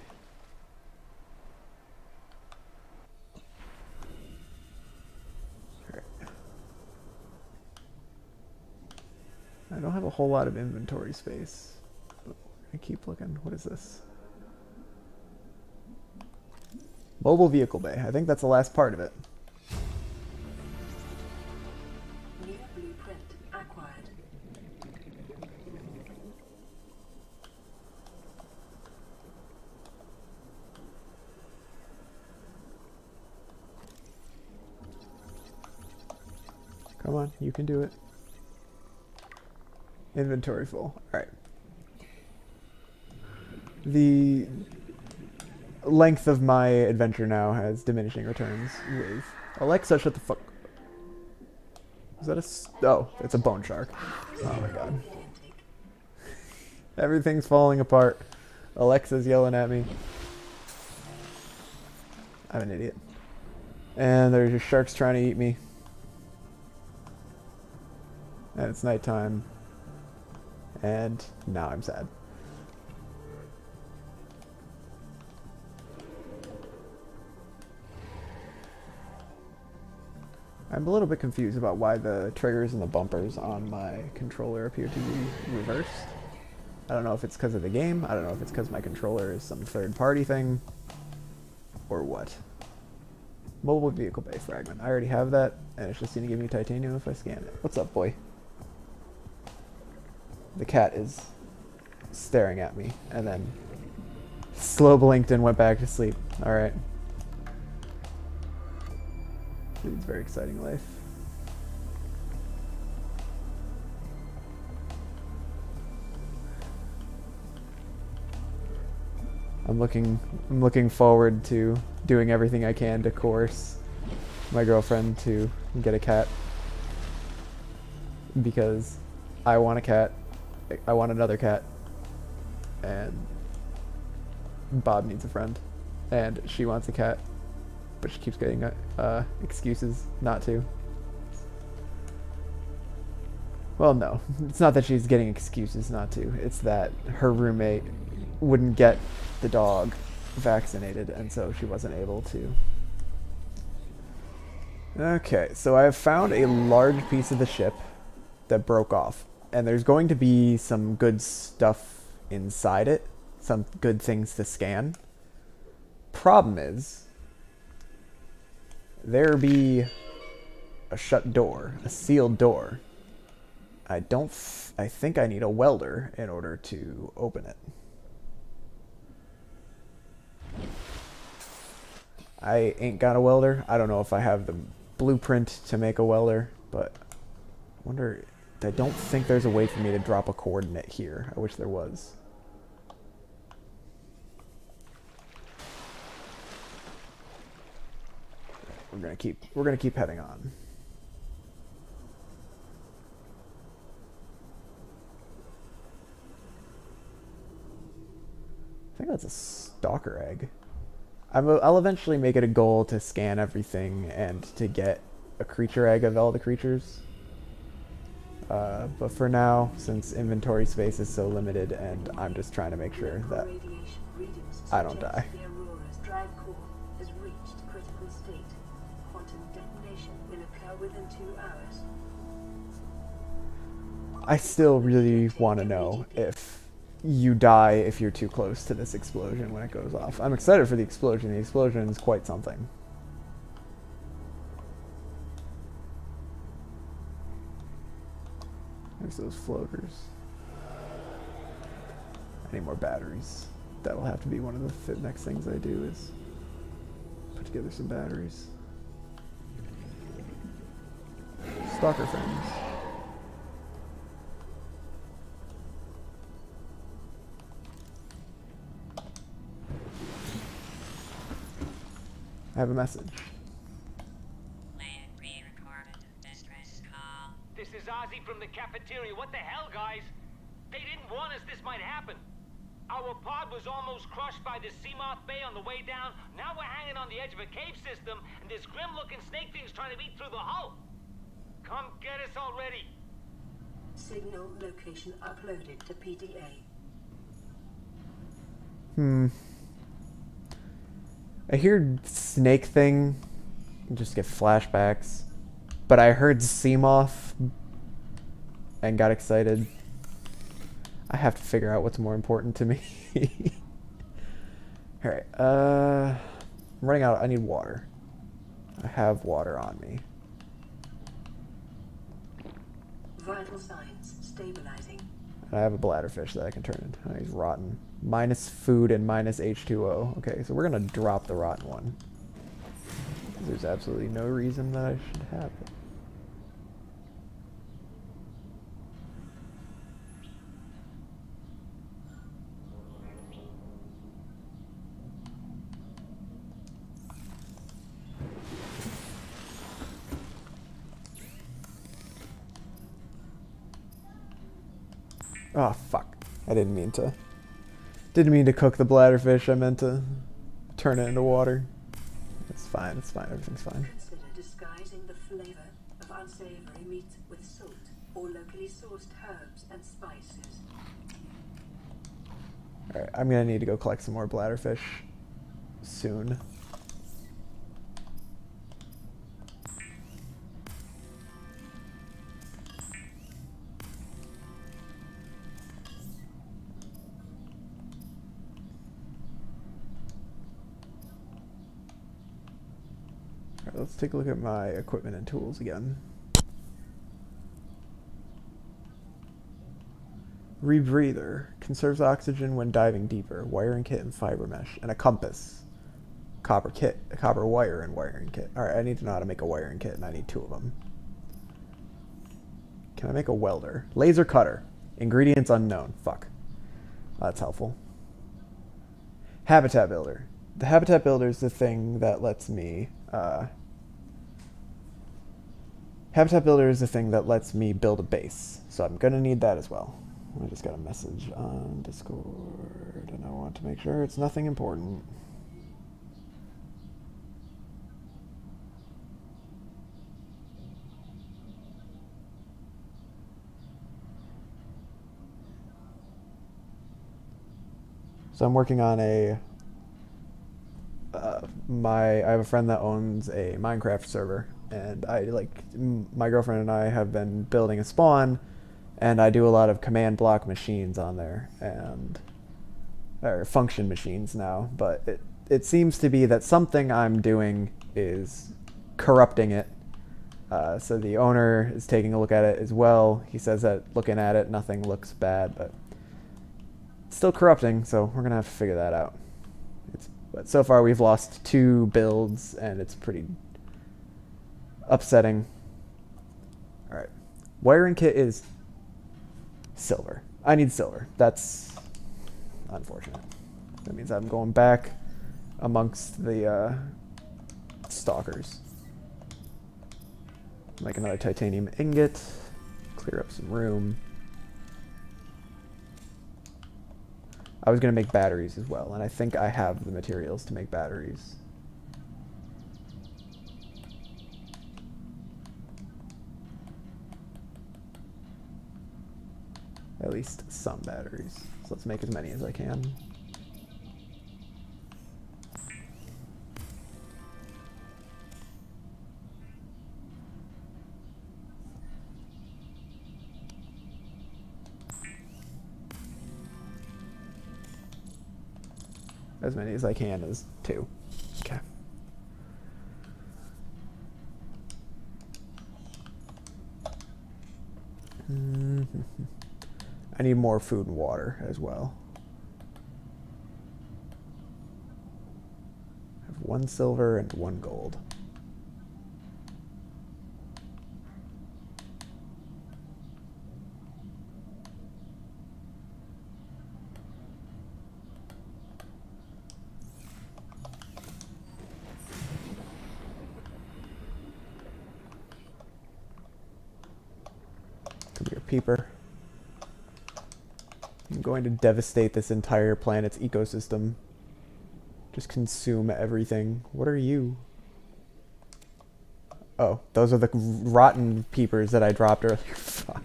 A: I don't have a whole lot of inventory space. But I keep looking. What is this? Mobile vehicle bay. I think that's the last part of it.
B: New blueprint acquired.
A: Come on, you can do it. Inventory full. Alright. The length of my adventure now has diminishing returns with... Alexa, shut the fuck... Is that a... Oh, it's a bone shark. Oh my god. Everything's falling apart. Alexa's yelling at me. I'm an idiot. And there's just sharks trying to eat me. And it's nighttime. And now I'm sad. I'm a little bit confused about why the triggers and the bumpers on my controller appear to be reversed. I don't know if it's because of the game. I don't know if it's because my controller is some third-party thing. Or what. Mobile vehicle bay fragment. I already have that, and it's just going to give me titanium if I scan it. What's up, boy? The cat is staring at me, and then slow blinked and went back to sleep. Alright. Leads very exciting life. I'm looking forward to doing everything I can to coerce my girlfriend to get a cat. Because I want a cat. I want another cat. And Bob needs a friend. And she wants a cat. But she keeps getting excuses not to. Well, no. It's not that she's getting excuses not to. It's that her roommate wouldn't get the dog vaccinated, and so she wasn't able to. Okay, so I have found a large piece of the ship that broke off. And there's going to be some good stuff inside it. Some good things to scan. Problem is, there be a shut door, a sealed door. I think I need a welder in order to open it. I ain't got a welder. I don't know if I have the blueprint to make a welder, but I wonder... I don't think there's a way for me to drop a coordinate here. I wish there was. We're gonna keep heading on. I think that's a stalker egg. I'll eventually make it a goal to scan everything and to get a creature egg of all the creatures. But for now, since inventory space is so limited, and I'm just trying to make sure that I don't die.
B: The Aurora's drive core has reached critical state. Quantum detonation will occur within 2 hours.
A: I still really want to know if you die if you're too close to this explosion when it goes off. I'm excited for the explosion. The explosion is quite something. There's those floaters. I need more batteries. That'll have to be one of the next things I do is put together some batteries. Stalker things. I have a message.
D: This is Ozzy from the cafeteria. What the hell, guys? They didn't warn us this might happen. Our pod was almost crushed by the Seamoth Bay on the way down. Now we're hanging on the edge of a cave system, and this grim-looking snake thing's trying to eat through the hull. Come get us already.
B: Signal location uploaded to PDA.
A: I hear snake thing, just get flashbacks, but I heard Seamoth and got excited. I have to figure out what's more important to me. Alright, I'm running out. I need water. I have water on me.
B: Vital signs stabilizing.
A: And I have a bladderfish that I can turn into. Oh, he's rotten. Minus food and minus H2O. Okay, so we're gonna drop the rotten one. There's absolutely no reason that I should have it. Oh, fuck. I didn't mean to cook the bladderfish. I meant to turn it into water. It's fine, everything's fine.
B: Consider disguising the flavor of unsavory meat with salt or locally sourced herbs and spices.
A: Alright, I'm gonna need to go collect some more bladderfish soon. Alright, let's take a look at my equipment and tools again. Rebreather. Conserves oxygen when diving deeper. Wiring kit and fiber mesh. And a compass. Copper kit. A copper wire and wiring kit. Alright, I need to know how to make a wiring kit, and I need 2 of them. Can I make a welder? Laser cutter. Ingredients unknown. Fuck. That's helpful. Habitat builder. The habitat builder is the thing that lets me... Habitat builder is the thing that lets me build a base. So I'm going to need that as well. I just got a message on Discord, and I want to make sure it's nothing important. So I'm working on a... I have a friend that owns a Minecraft server, and my girlfriend and I have been building a spawn, and I do a lot of command block machines on there, or function machines now, but it seems to be that something I'm doing is corrupting it. So the owner is taking a look at it as well. He says that looking at it, nothing looks bad, but it's still corrupting, so we're gonna have to figure that out. But so far we've lost 2 builds, and it's pretty upsetting. Alright. Wiring kit is silver. I need silver. That's unfortunate. That means I'm going back amongst the stalkers. Make another titanium ingot. Clear up some room. I was going to make batteries as well, and I think I have the materials to make batteries. At least some batteries. So let's make as many as I can. As many as I can is 2. Okay. I need more food and water as well. I have 1 silver and 1 gold. peeper. I'm going to devastate this entire planet's ecosystem. Just consume everything. What are you? Oh, those are the rotten peepers that I dropped earlier. Fuck.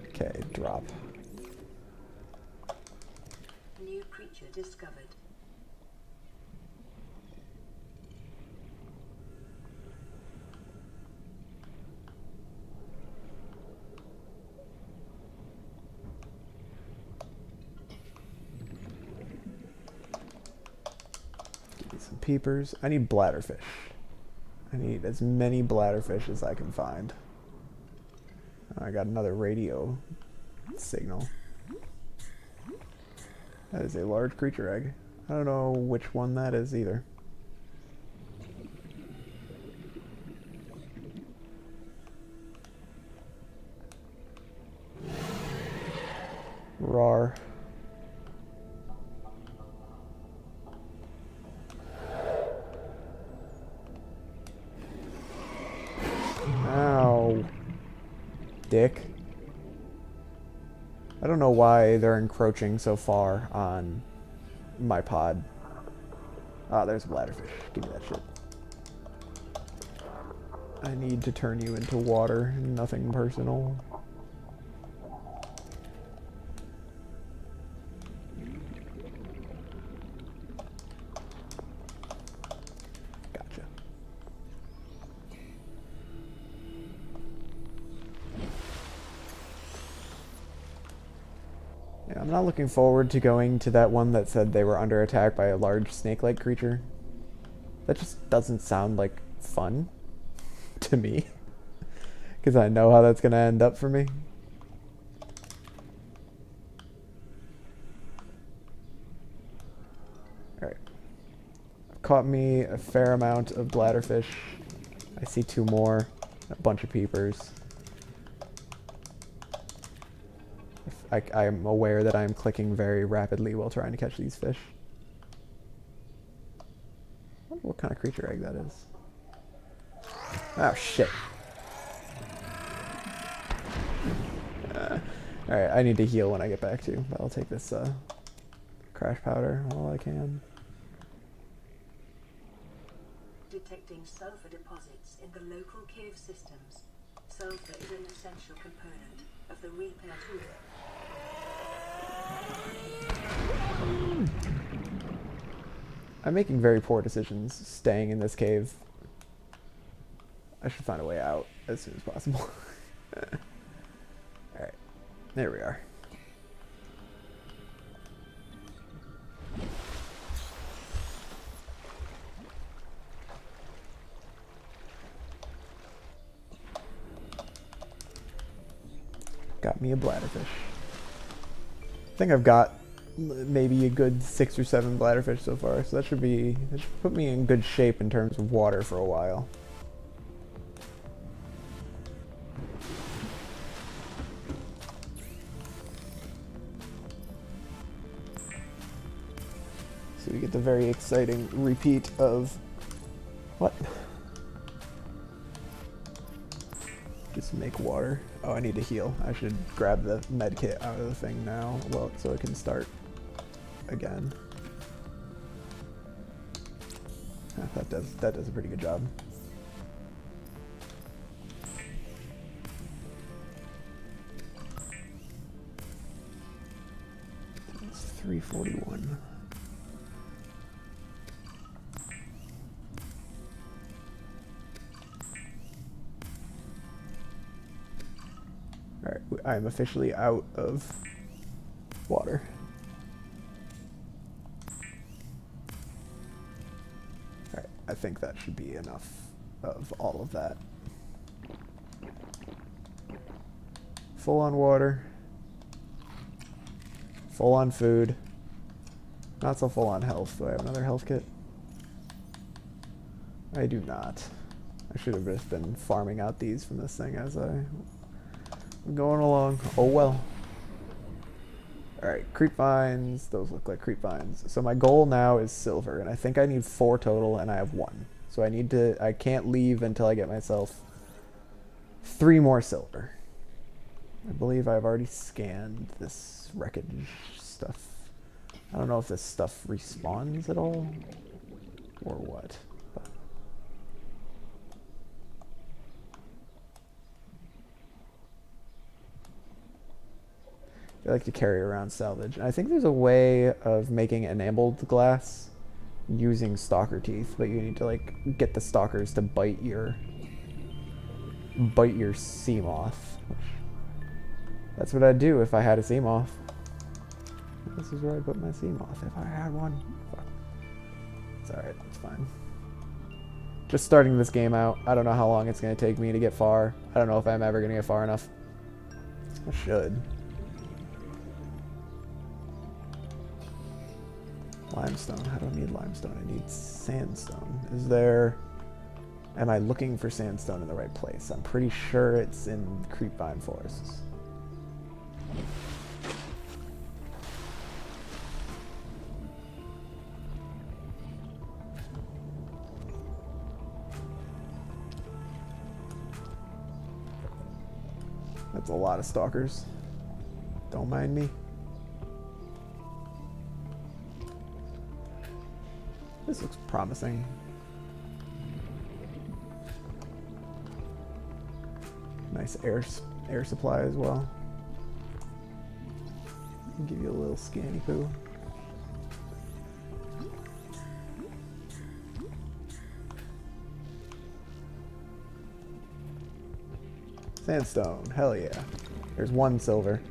A: Okay, drop.
B: New creature discovered.
A: Give me some peepers. I need bladderfish. I need as many bladderfish as I can find. I got another radio signal. That is a large creature egg. I don't know which one that is either. Rawr. Ow. Dick. I don't know why they're encroaching so far on my pod. Ah, there's a bladderfish. Give me that shit. I need to turn you into water. Nothing personal. Gotcha. Yeah, I'm not looking forward to going to that one that said they were under attack by a large snake-like creature. That just doesn't sound like fun to me. Because I know how that's going to end up for me. Alright. I've caught me a fair amount of bladderfish. I see 2 more. A bunch of peepers. I'm aware that I'm clicking very rapidly while trying to catch these fish. I wonder what kind of creature egg that is. Oh, shit. Alright, I need to heal when I get back too, but I'll take this crash powder while I can.
B: Detecting sulfur deposits in the local cave systems. Sulfur is an essential component of the repair tool.
A: I'm making very poor decisions staying in this cave. I should find a way out as soon as possible. Alright, there we are. Got me a bladderfish. I think I've got maybe a good 6 or 7 bladderfish so far, so that should put me in good shape in terms of water for a while. So we get the very exciting repeat of what? Just make water. Oh, I need to heal. I should grab the med kit out of the thing now, well, so it can start again. That does a pretty good job. It's 341. Alright, I am officially out of water. Alright, I think that should be enough of all of that. Full on water. Full on food. Not so full on health. Do I have another health kit? I do not. I should have just been farming out these from this thing as I'm going along. Oh well. Alright, creep vines. Those look like creep vines. So my goal now is silver, and I think I need 4 total, and I have 1. So I can't leave until I get myself 3 more silver. I believe I've already scanned this wreckage stuff. I don't know if this stuff respawns at all or what. But I like to carry around salvage. And I think there's a way of making enameled glass using stalker teeth, but you need to like get the stalkers to bite your sea moth. That's what I'd do if I had a sea moth. This is where I'd put my sea moth if I had one. Fuck. It's alright, it's fine. Just starting this game out. I don't know how long it's going to take me to get far. I don't know if I'm ever going to get far enough. I should. Limestone. How do I need limestone? I need sandstone. Is there... Am I looking for sandstone in the right place? I'm pretty sure it's in creepvine forests. That's a lot of stalkers. Don't mind me. This looks promising. Nice air supply as well. I'll give you a little scanny poo. Sandstone, hell yeah. There's one silver.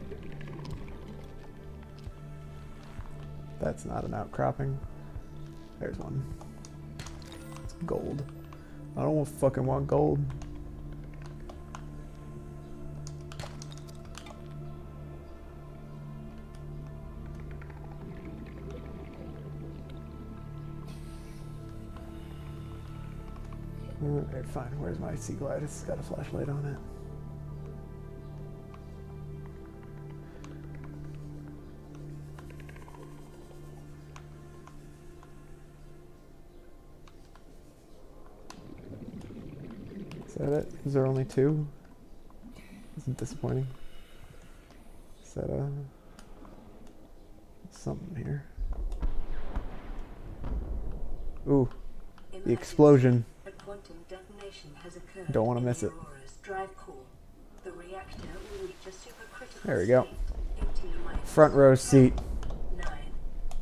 A: That's not an outcropping. There's one. It's gold. I don't fucking want gold. Alright, fine. Where's my sea glide? It's got a flashlight on it. Is that it? Is there only two? Isn't disappointing. Is that something here? Ooh, the explosion.
B: Quantum detonation has occurred.
A: Don't want to miss it.
B: Drive core. The reactor will reach a supercritical
A: There we go.
B: state.
A: Front row seat.
B: 9,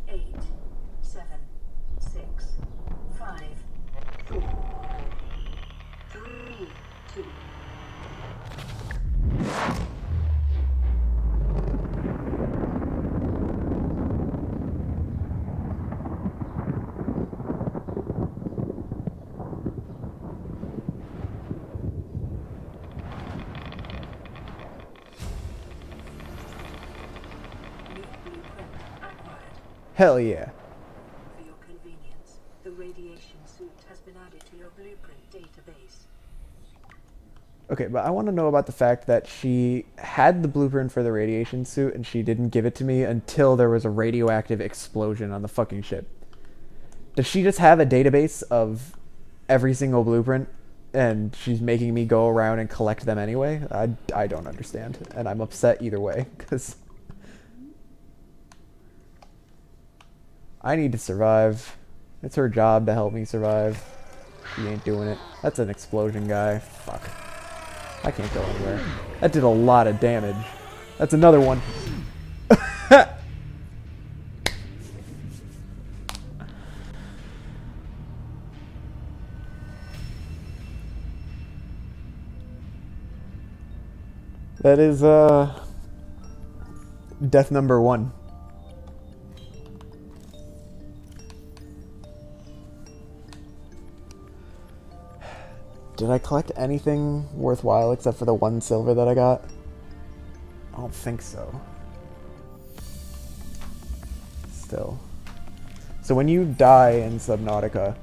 B: 8, 7, 6, 5, 4, 3, 2.
A: Hell yeah.
B: For your convenience, the radiation suit has been added to your blueprint database.
A: Okay, but I want to know about the fact that she had the blueprint for the radiation suit and she didn't give it to me until there was a radioactive explosion on the fucking ship. Does she just have a database of every single blueprint and she's making me go around and collect them anyway? I don't understand, and I'm upset either way, because I need to survive. It's her job to help me survive. She ain't doing it. That's an explosion guy. Fuck. I can't go anywhere. That did a lot of damage. That's another one. That is, death number 1. Did I collect anything worthwhile except for the 1 silver that I got? I don't think so. Still. So when you die in Subnautica,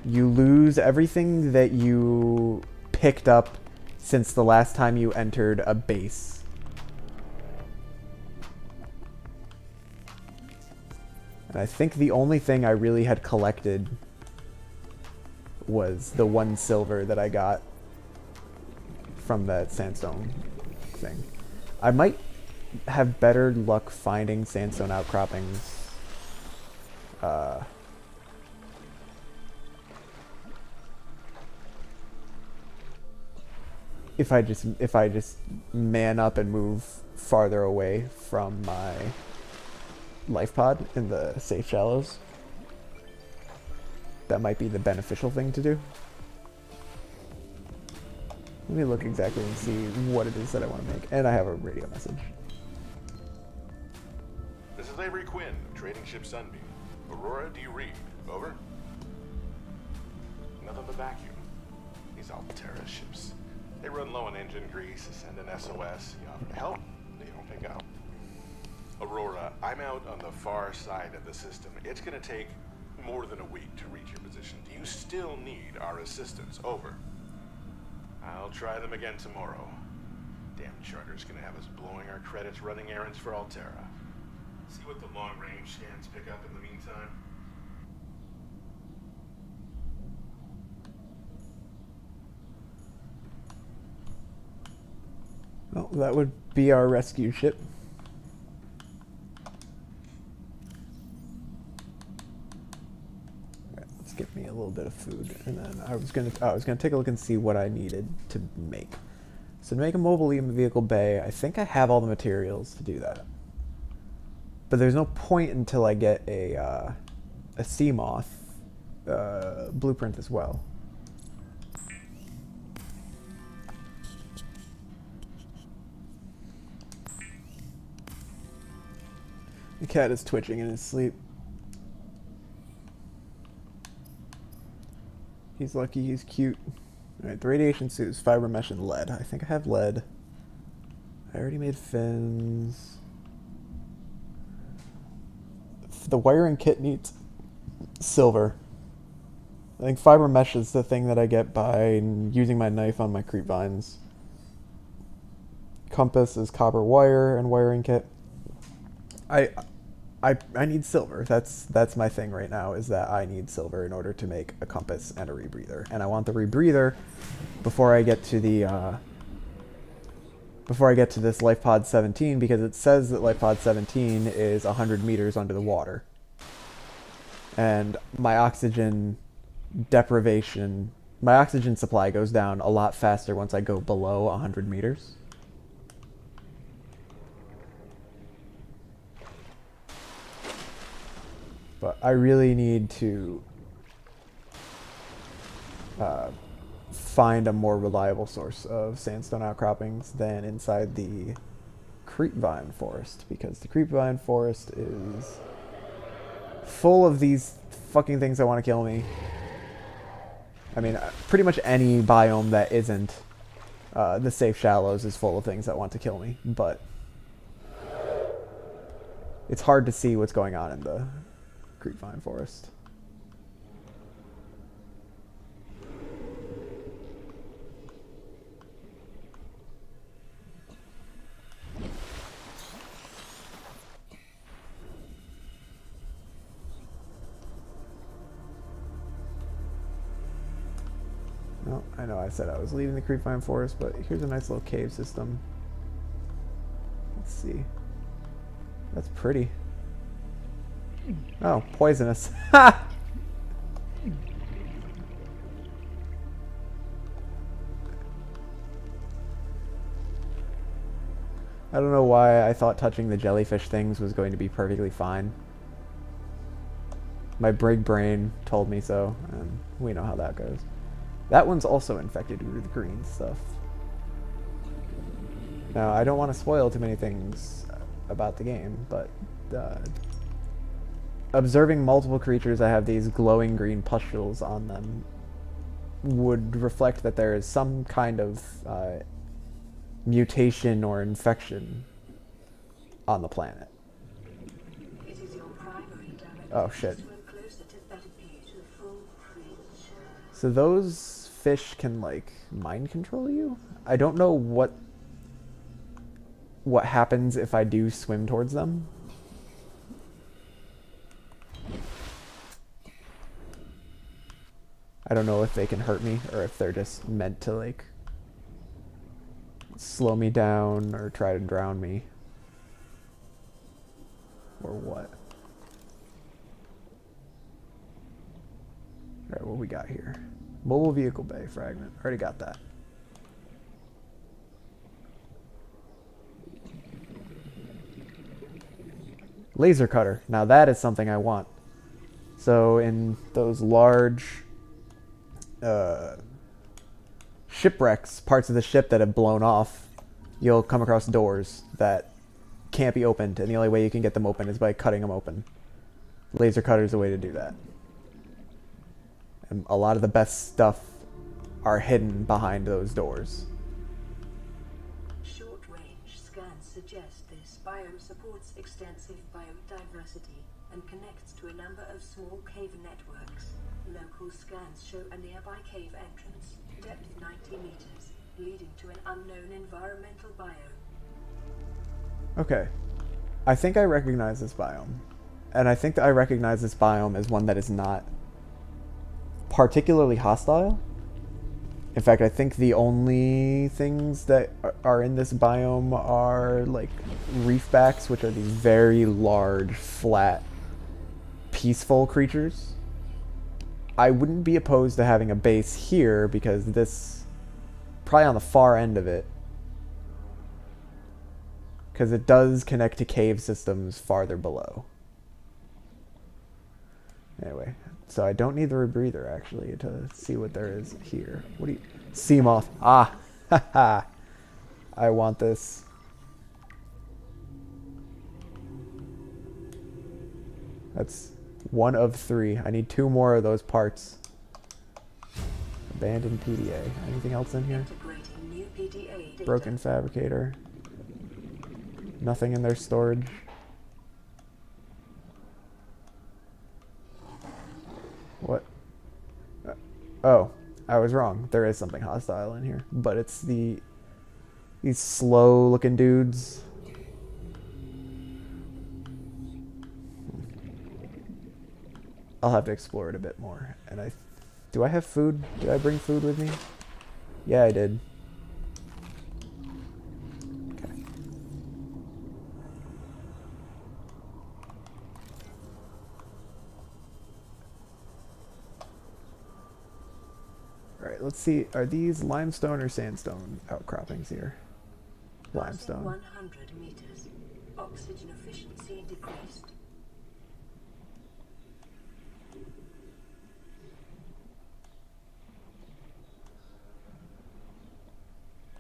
A: you lose everything that you picked up since the last time you entered a base. And I think the only thing I really had collected was the 1 silver that I got from that sandstone thing. I might have better luck finding sandstone outcroppings if I just man up and move farther away from my life pod in the safe shallows. That might be the beneficial thing to do. Let me look exactly and see what it is that I want to make. And I have a radio message.
E: This is Avery Quinn, Trading Ship Sunbeam. Aurora, do you read? Over? Nothing but vacuum. These Altera ships. They run low on engine grease, send an SOS. You offer to help, they don't pick up. Aurora, I'm out on the far side of the system. It's gonna take more than a week to reach your position. Do you still need our assistance? Over. I'll try them again tomorrow. Damn charter's gonna have us blowing our credits running errands for Altera. See what the long-range scans pick up in the meantime.
A: Well, that would be our rescue ship. Alright, let's get me a little bit of food, and then I was gonna take a look and see what I needed to make. So to make a mobile vehicle bay, I think I have all the materials to do that. But there's no point until I get a sea moth blueprint as well. The cat is twitching in his sleep. He's lucky he's cute. Alright, the radiation suit is fiber mesh and lead. I think I have lead. I already made fins. The wiring kit needs silver. I think fiber mesh is the thing that I get by using my knife on my creep vines. Compass is copper wire and wiring kit. I need silver. That's my thing right now, is that I need silver in order to make a compass and a rebreather. And I want the rebreather before I get to the this life pod 17, because it says that life pod 17 is 100 meters under the water. And my oxygen deprivation, my oxygen supply goes down a lot faster once I go below 100 meters. But I really need to find a more reliable source of sandstone outcroppings than inside the creepvine forest, because the creepvine forest is full of these fucking things that want to kill me. I mean, pretty much any biome that isn't the safe shallows is full of things that want to kill me, but it's hard to see what's going on in the creepvine forest. No, I know I said I was leaving the creepvine forest, but here's a nice little cave system. Let's see. That's pretty. Oh, poisonous. Ha! I don't know why I thought touching the jellyfish things was going to be perfectly fine. My big brain told me so, and we know how that goes. That one's also infected with green stuff. Now, I don't want to spoil too many things about the game, but observing multiple creatures that have these glowing green pustules on them would reflect that there is some kind of mutation or infection on the planet.
B: It is your primary directive
A: Oh shit.
B: to swim closer to that beautiful creature.
A: So those fish can like mind control you? I don't know what happens if I do swim towards them. I don't know if they can hurt me or if they're just meant to like slow me down or try to drown me. Or what? Alright, what we got here? Mobile vehicle bay fragment. Already got that. Laser cutter. Now that is something I want. So in those large shipwrecks, parts of the ship that have blown off, you'll come across doors that can't be opened, and the only way you can get them open is by cutting them open. Laser cutter is a way to do that. And a lot of the best stuff are hidden behind those doors.
B: Short-range scans suggest this biome supports extensive biodiversity and connects to a number of small cave networks. Local scans show a nearby cave entrance, depth 90 meters, leading to an unknown environmental biome.
A: Okay. I think I recognize this biome. And I think that I recognize this biome as one that is not particularly hostile. In fact, I think the only things that are in this biome are like reefbacks, which are these very large, flat, peaceful creatures. I wouldn't be opposed to having a base here because this, probably on the far end of it, because it does connect to cave systems farther below. Anyway, so I don't need the rebreather actually to see what there is here. What do you... Sea moth. Ah! Haha! I want this. That's one of 3. I need 2 more of those parts. Abandoned PDA. Anything else in here?
B: Integrating new PDA data.
A: Broken fabricator. Nothing in their storage. What? Oh, I was wrong. There is something hostile in here, but it's these slow-looking dudes. I'll have to explore it a bit more. And do I have food? Did I bring food with me? Yeah, I did. Okay. All right, let's see. Are these limestone or sandstone outcroppings here? Limestone.
B: 100 meters. Oxygen efficiency decreased.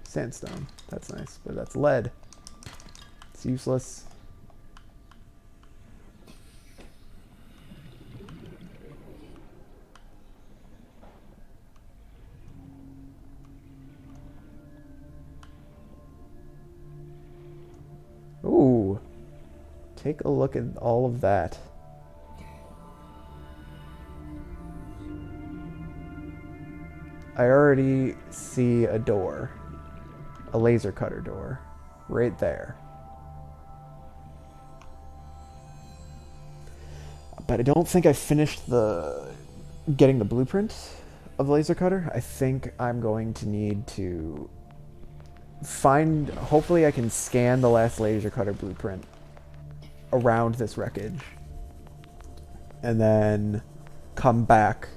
A: Sandstone. That's nice, but that's lead. It's useless. Ooh. Take a look at all of that. I already see a door. A laser cutter door. Right there. But I don't think I finished getting the blueprint of the laser cutter. I think I'm going to need to find... Hopefully I can scan the last laser cutter blueprint around this wreckage. And then come back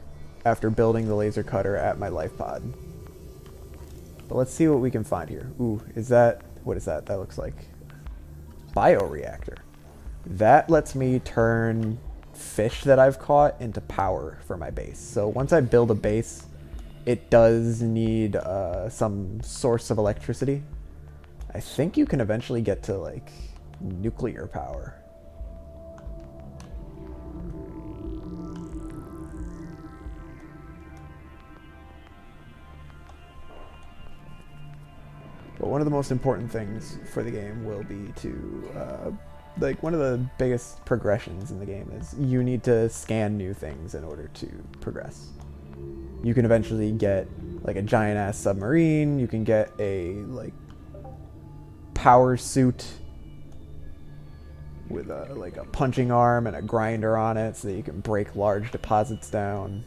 A: after building the laser cutter at my life pod. But let's see what we can find here. Ooh, is that... What is that? That looks like... Bioreactor. That lets me turn fish that I've caught into power for my base. So once I build a base, it does need some source of electricity. I think you can eventually get to, like, nuclear power. But one of the most important things for the game will be to, like, one of the biggest progressions in the game is you need to scan new things in order to progress. You can eventually get, like, a giant-ass submarine, you can get a, like, power suit with, like, a punching arm and a grinder on it so that you can break large deposits down.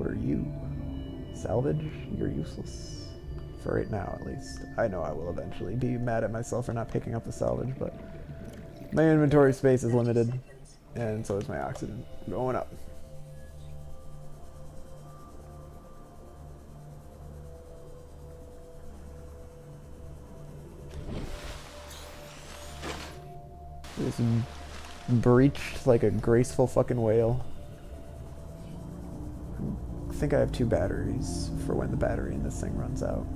A: What are you? Salvage? You're useless. For right now, at least. I know I will eventually be mad at myself for not picking up the salvage, but my inventory space is limited, and so is my oxygen going up. Just breached like a graceful fucking whale. I think I have 2 batteries for when the battery in this thing runs out.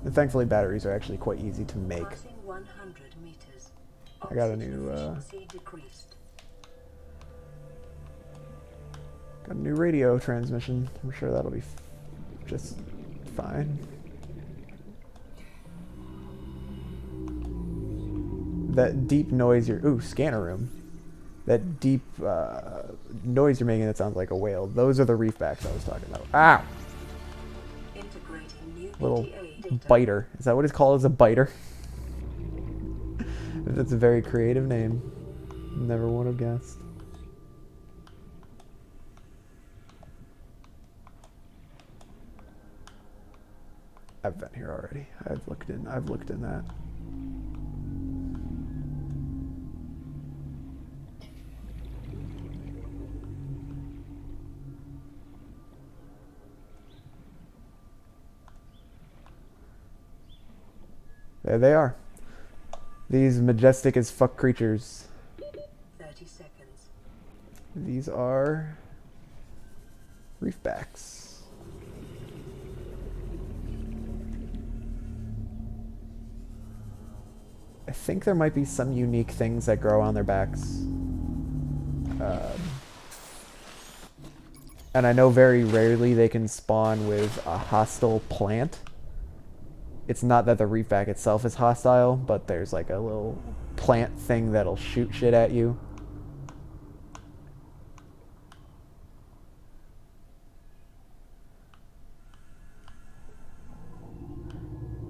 A: And thankfully batteries are actually quite easy to make. I got a new radio transmission. I'm sure that'll be just fine. That deep noise ooh, scanner room. That deep noise you're making that sounds like a whale. Those are the reefbacks I was talking about. Ow! Little biter. Is that what it's called? As a biter? That's a very creative name. Never would have guessed. I've been here already. I've looked in that. There they are. These majestic as fuck creatures.
B: 30 seconds.
A: These are reefbacks. I think there might be some unique things that grow on their backs. And I know very rarely they can spawn with a hostile plant. It's not that the reefback itself is hostile, but there's like a little plant thing that'll shoot shit at you.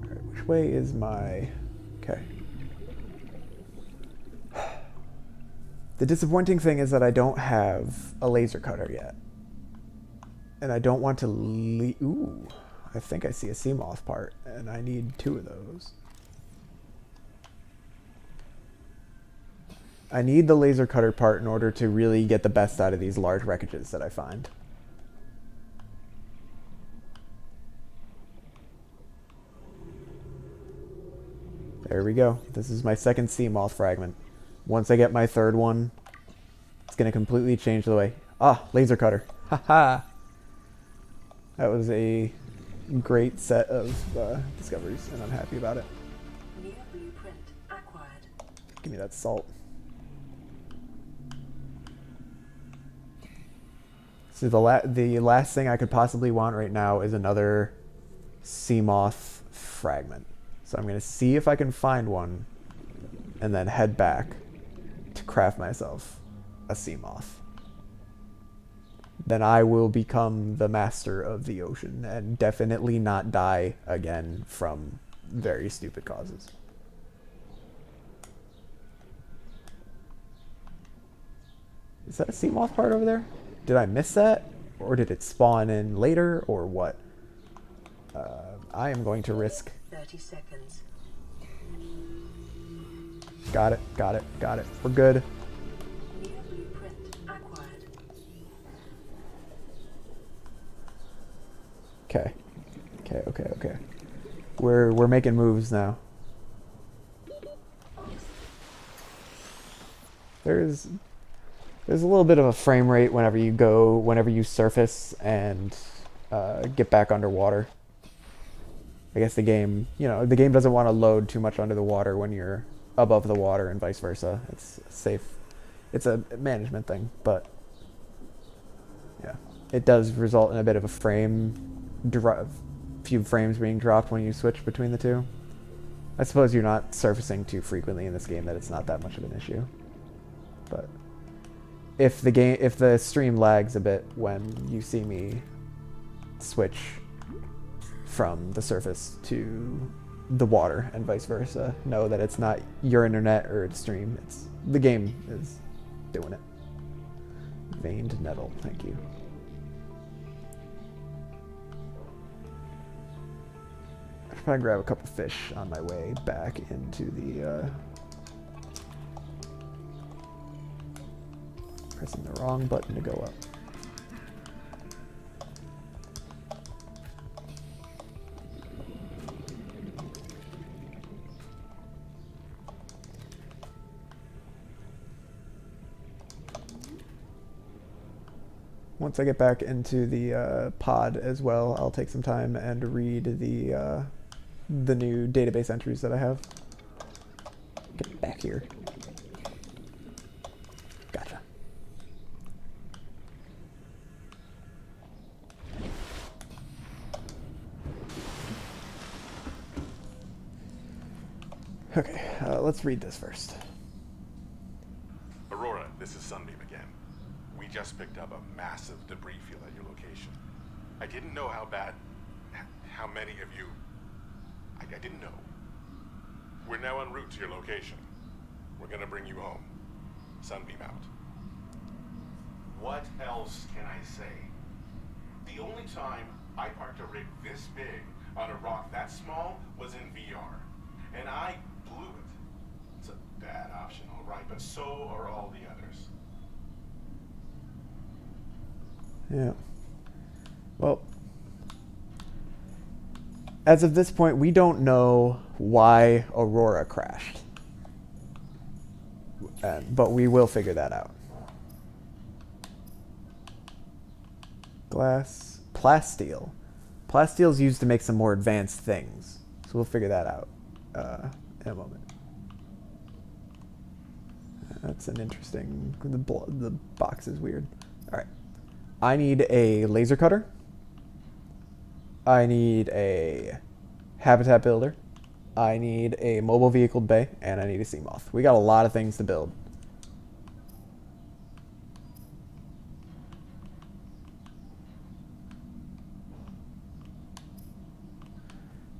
A: Alright, which way is my... Okay. The disappointing thing is that I don't have a laser cutter yet. And I don't want to leave... Ooh. I think I see a sea moth part, and I need 2 of those. I need the laser cutter part in order to really get the best out of these large wreckages that I find. There we go. This is my second sea moth fragment. Once I get my 3rd one, it's going to completely change the way... Ah, laser cutter. Haha! That was a great set of discoveries, and I'm happy about it.
B: New blueprint acquired.
A: Give me that salt. So the last thing I could possibly want right now is another sea moth fragment. So I'm going to see if I can find one, and then head back to craft myself a sea moth. Then I will become the master of the ocean and definitely not die again from very stupid causes. Is that a sea moth part over there? Did I miss that? Or did it spawn in later, or what? I am going to risk...
B: 30 seconds.
A: Got it, got it, got it. We're good.
B: New blueprint acquired.
A: Okay. Okay. We're making moves now. There's a little bit of a frame rate whenever you surface and get back underwater. I guess the game doesn't want to load too much under the water when you're above the water and vice versa. It's safe. It's a management thing, but yeah, it does result in a bit of a few frames being dropped when you switch between the two. I suppose you're not surfacing too frequently in this game that it's not that much of an issue. But if the stream lags a bit when you see me switch from the surface to the water and vice versa, know that it's not your internet or its stream. It's the game is doing it. Veined nettle, thank you. probably grab a couple fish on my way back into the, pressing the wrong button to go up. Once I get back into the pod as well, I'll take some time and read the new database entries that I have. Get back here. Gotcha. Okay, let's read this first.
E: Aurora, this is Sunbeam again. We just picked up a massive debris field at your location. I didn't know how many of you... I didn't know. We're now en route to your location. We're gonna bring you home. Sunbeam out. What else can I say? The only time I parked a rig this big on a rock that small was in VR. And I blew it. It's a bad option, all right, but so are all the others.
A: Yeah. Well, as of this point, we don't know why Aurora crashed. But we will figure that out. Glass. Plasteel. Plasteel is used to make some more advanced things. So we'll figure that out in a moment. That's an interesting... The box is weird. Alright. I need a laser cutter. I need a habitat builder. I need a mobile vehicle bay, and I need a sea moth. We got a lot of things to build.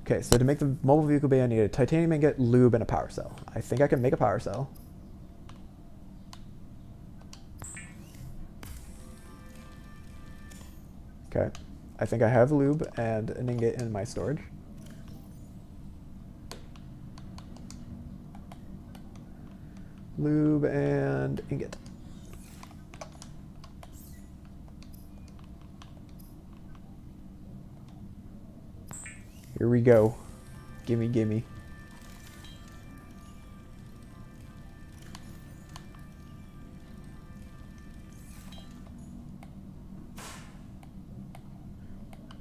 A: Okay, so to make the mobile vehicle bay, I need a titanium ingot, lube, and a power cell. I think I can make a power cell. Okay, I think I have lube and an ingot in my storage. Lube and ingot. Here we go. Gimme, gimme.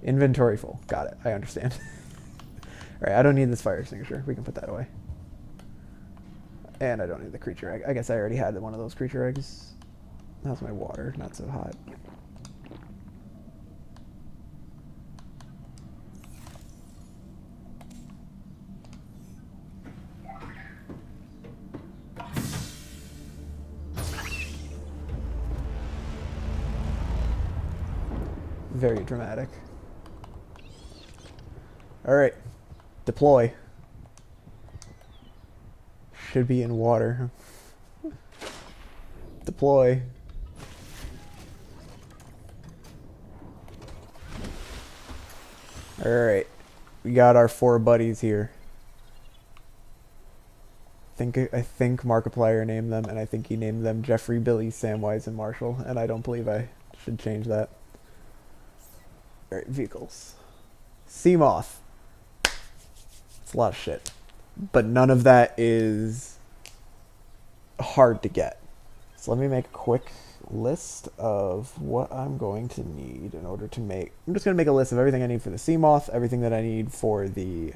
A: Inventory full. Got it. I understand. Alright, I don't need this fire extinguisher. We can put that away. And I don't need the creature egg. I guess I already had one of those creature eggs. How's my water? Not so hot. Very dramatic. Alright. Deploy. Should be in water. Deploy. Alright. We got our 4 buddies here. I think Markiplier named them, and I think he named them Jeffrey, Billy, Samwise, and Marshall, and I don't believe I should change that. Alright, vehicles. Sea moth. It's a lot of shit. But none of that is hard to get. So let me make a quick list of what I'm going to need in order to make... I'm just going to make a list of everything I need for the sea moth, everything that I need for the...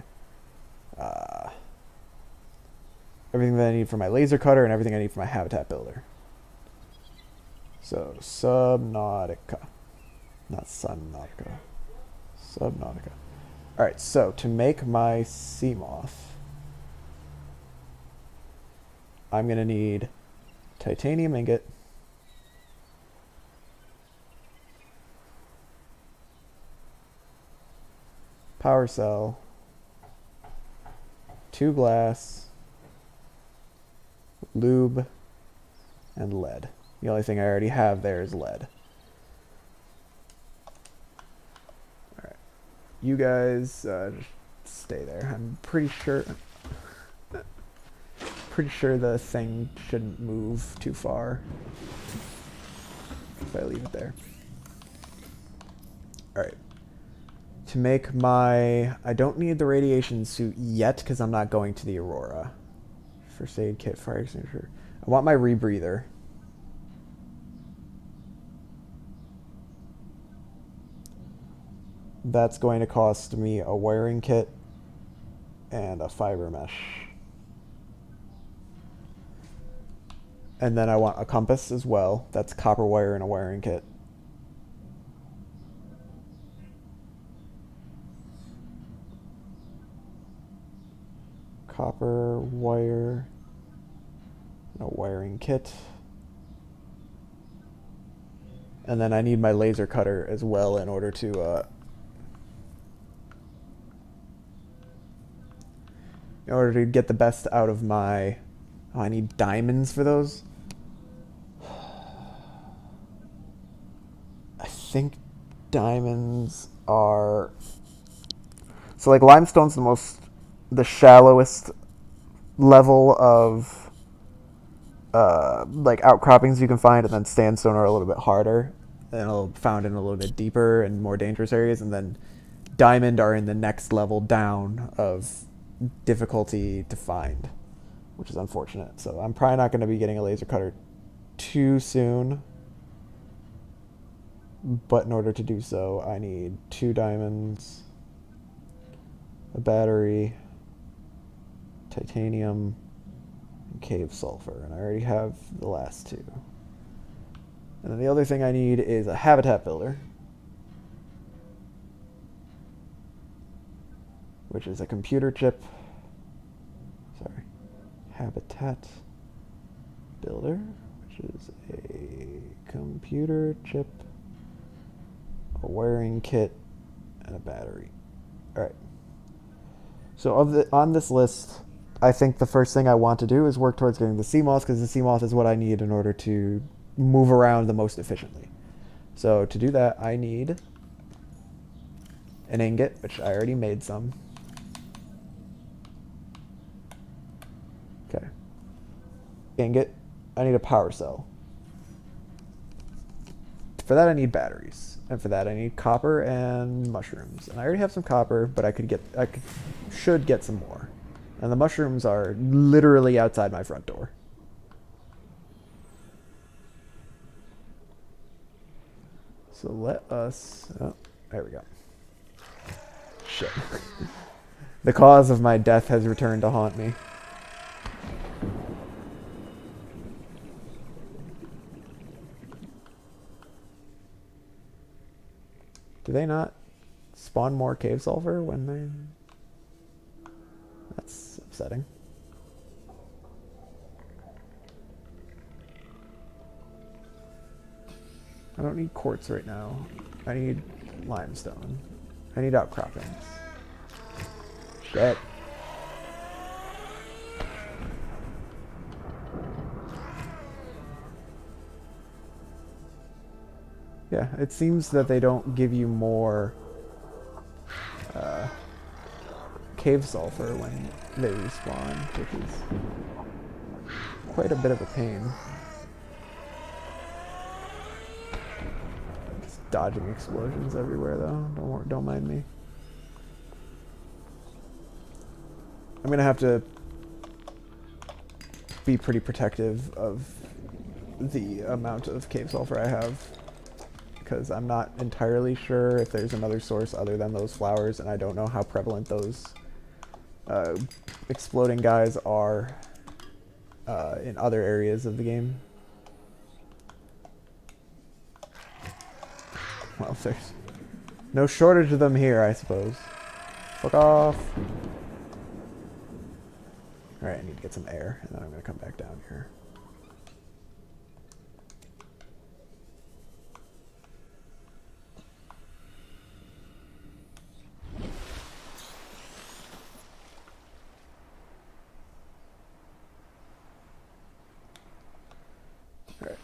A: everything that I need for my laser cutter, and everything I need for my habitat builder. So, Subnautica. Not Subnautica. Subnautica. Alright, so to make my sea moth, I'm going to need titanium ingot, power cell, 2 glass, lube, and lead. The only thing I already have there is lead. Alright. You guys stay there. I'm pretty sure the thing shouldn't move too far if I leave it there. Alright. To make my... I don't need the radiation suit yet because I'm not going to the Aurora. First aid kit, fire extinguisher. I want my rebreather. That's going to cost me a wiring kit and a fiber mesh. And then I want a compass as well. That's copper wire and a wiring kit. Copper wire and a wiring kit. And then I need my laser cutter as well in order to get the best out of my... Oh, I need diamonds for those. I think diamonds are... So like limestone's the shallowest level of like outcroppings you can find, and then sandstone are a little bit harder and found in a little bit deeper and more dangerous areas, and then diamond are in the next level down of difficulty to find, which is unfortunate. So I'm probably not going to be getting a laser cutter too soon, but in order to do so I need 2 diamonds, a battery, titanium, and cave sulfur, and I already have the last 2. And then the other thing I need is a habitat builder, which is a computer chip. Sorry, habitat builder, which is a computer chip, a wiring kit, and a battery. All right. So on this list, I think the first thing I want to do is work towards getting the sea moth, because the sea moth is what I need in order to move around the most efficiently. So to do that, I need an ingot, which I already made some. Okay. Ingot. I need a power cell. For that I need batteries, and for that I need copper and mushrooms. And I already have some copper, but I should get some more. And the mushrooms are literally outside my front door. So let us... Oh, there we go. Shit. The cause of my death has returned to haunt me. Do they not spawn more cave sulfur when they... That's upsetting. I don't need quartz right now. I need limestone. I need outcroppings. Shit. Yeah, it seems that they don't give you more cave sulfur when they respawn, which is quite a bit of a pain. Just dodging explosions everywhere, though. Don't mind me. I'm gonna have to be pretty protective of the amount of cave sulfur I have, because I'm not entirely sure if there's another source other than those flowers, and I don't know how prevalent those exploding guys are in other areas of the game. Well, there's no shortage of them here, I suppose. Fuck off. Alright, I need to get some air, and then I'm going to come back down here. Alright.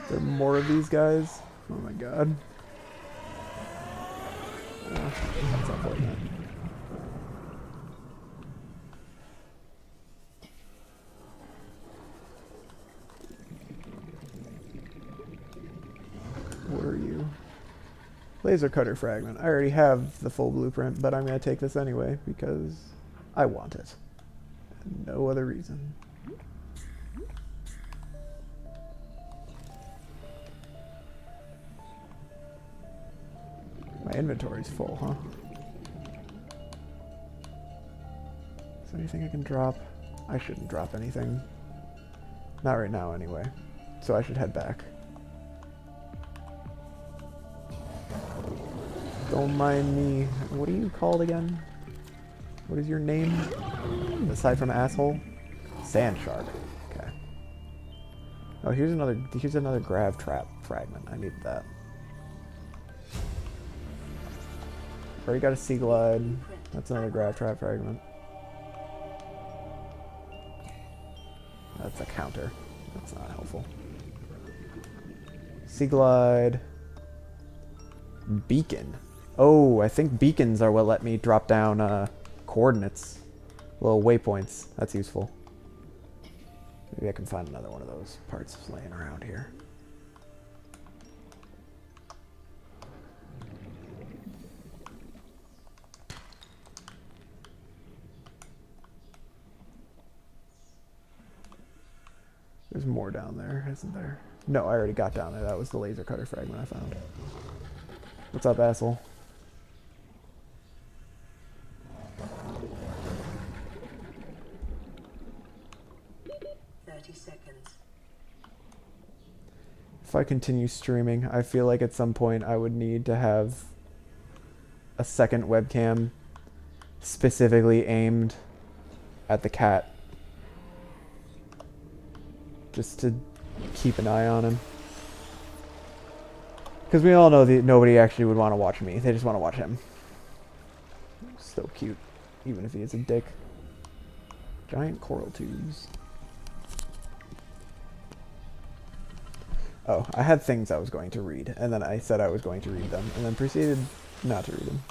A: There are more of these guys? Oh my god. That's unfortunate. What are you? Laser cutter fragment. I already have the full blueprint, but I'm going to take this anyway because I want it. No other reason. My inventory's full, huh? Is there anything I can drop? I shouldn't drop anything. Not right now, anyway. So I should head back. Don't mind me. What are you called again? What is your name? Aside from asshole? Sand shark. Okay. Oh, here's another grav trap fragment. I need that. Already got a sea glide. That's another grav trap fragment. That's a counter. That's not helpful. Sea glide. Beacon. Oh, I think beacons are what let me drop down coordinates. Little waypoints. That's useful. Maybe I can find another one of those parts laying around here. There's more down there, isn't there? No, I already got down there. That was the laser cutter fragment I found. What's up, asshole? If I continue streaming, I feel like at some point I would need to have a second webcam specifically aimed at the cat. Just to keep an eye on him. Because we all know that nobody actually would want to watch me. They just want to watch him. So cute. Even if he is a dick. Giant coral tubes. Oh, I had things I was going to read. And then I said I was going to read them. And then proceeded not to read them.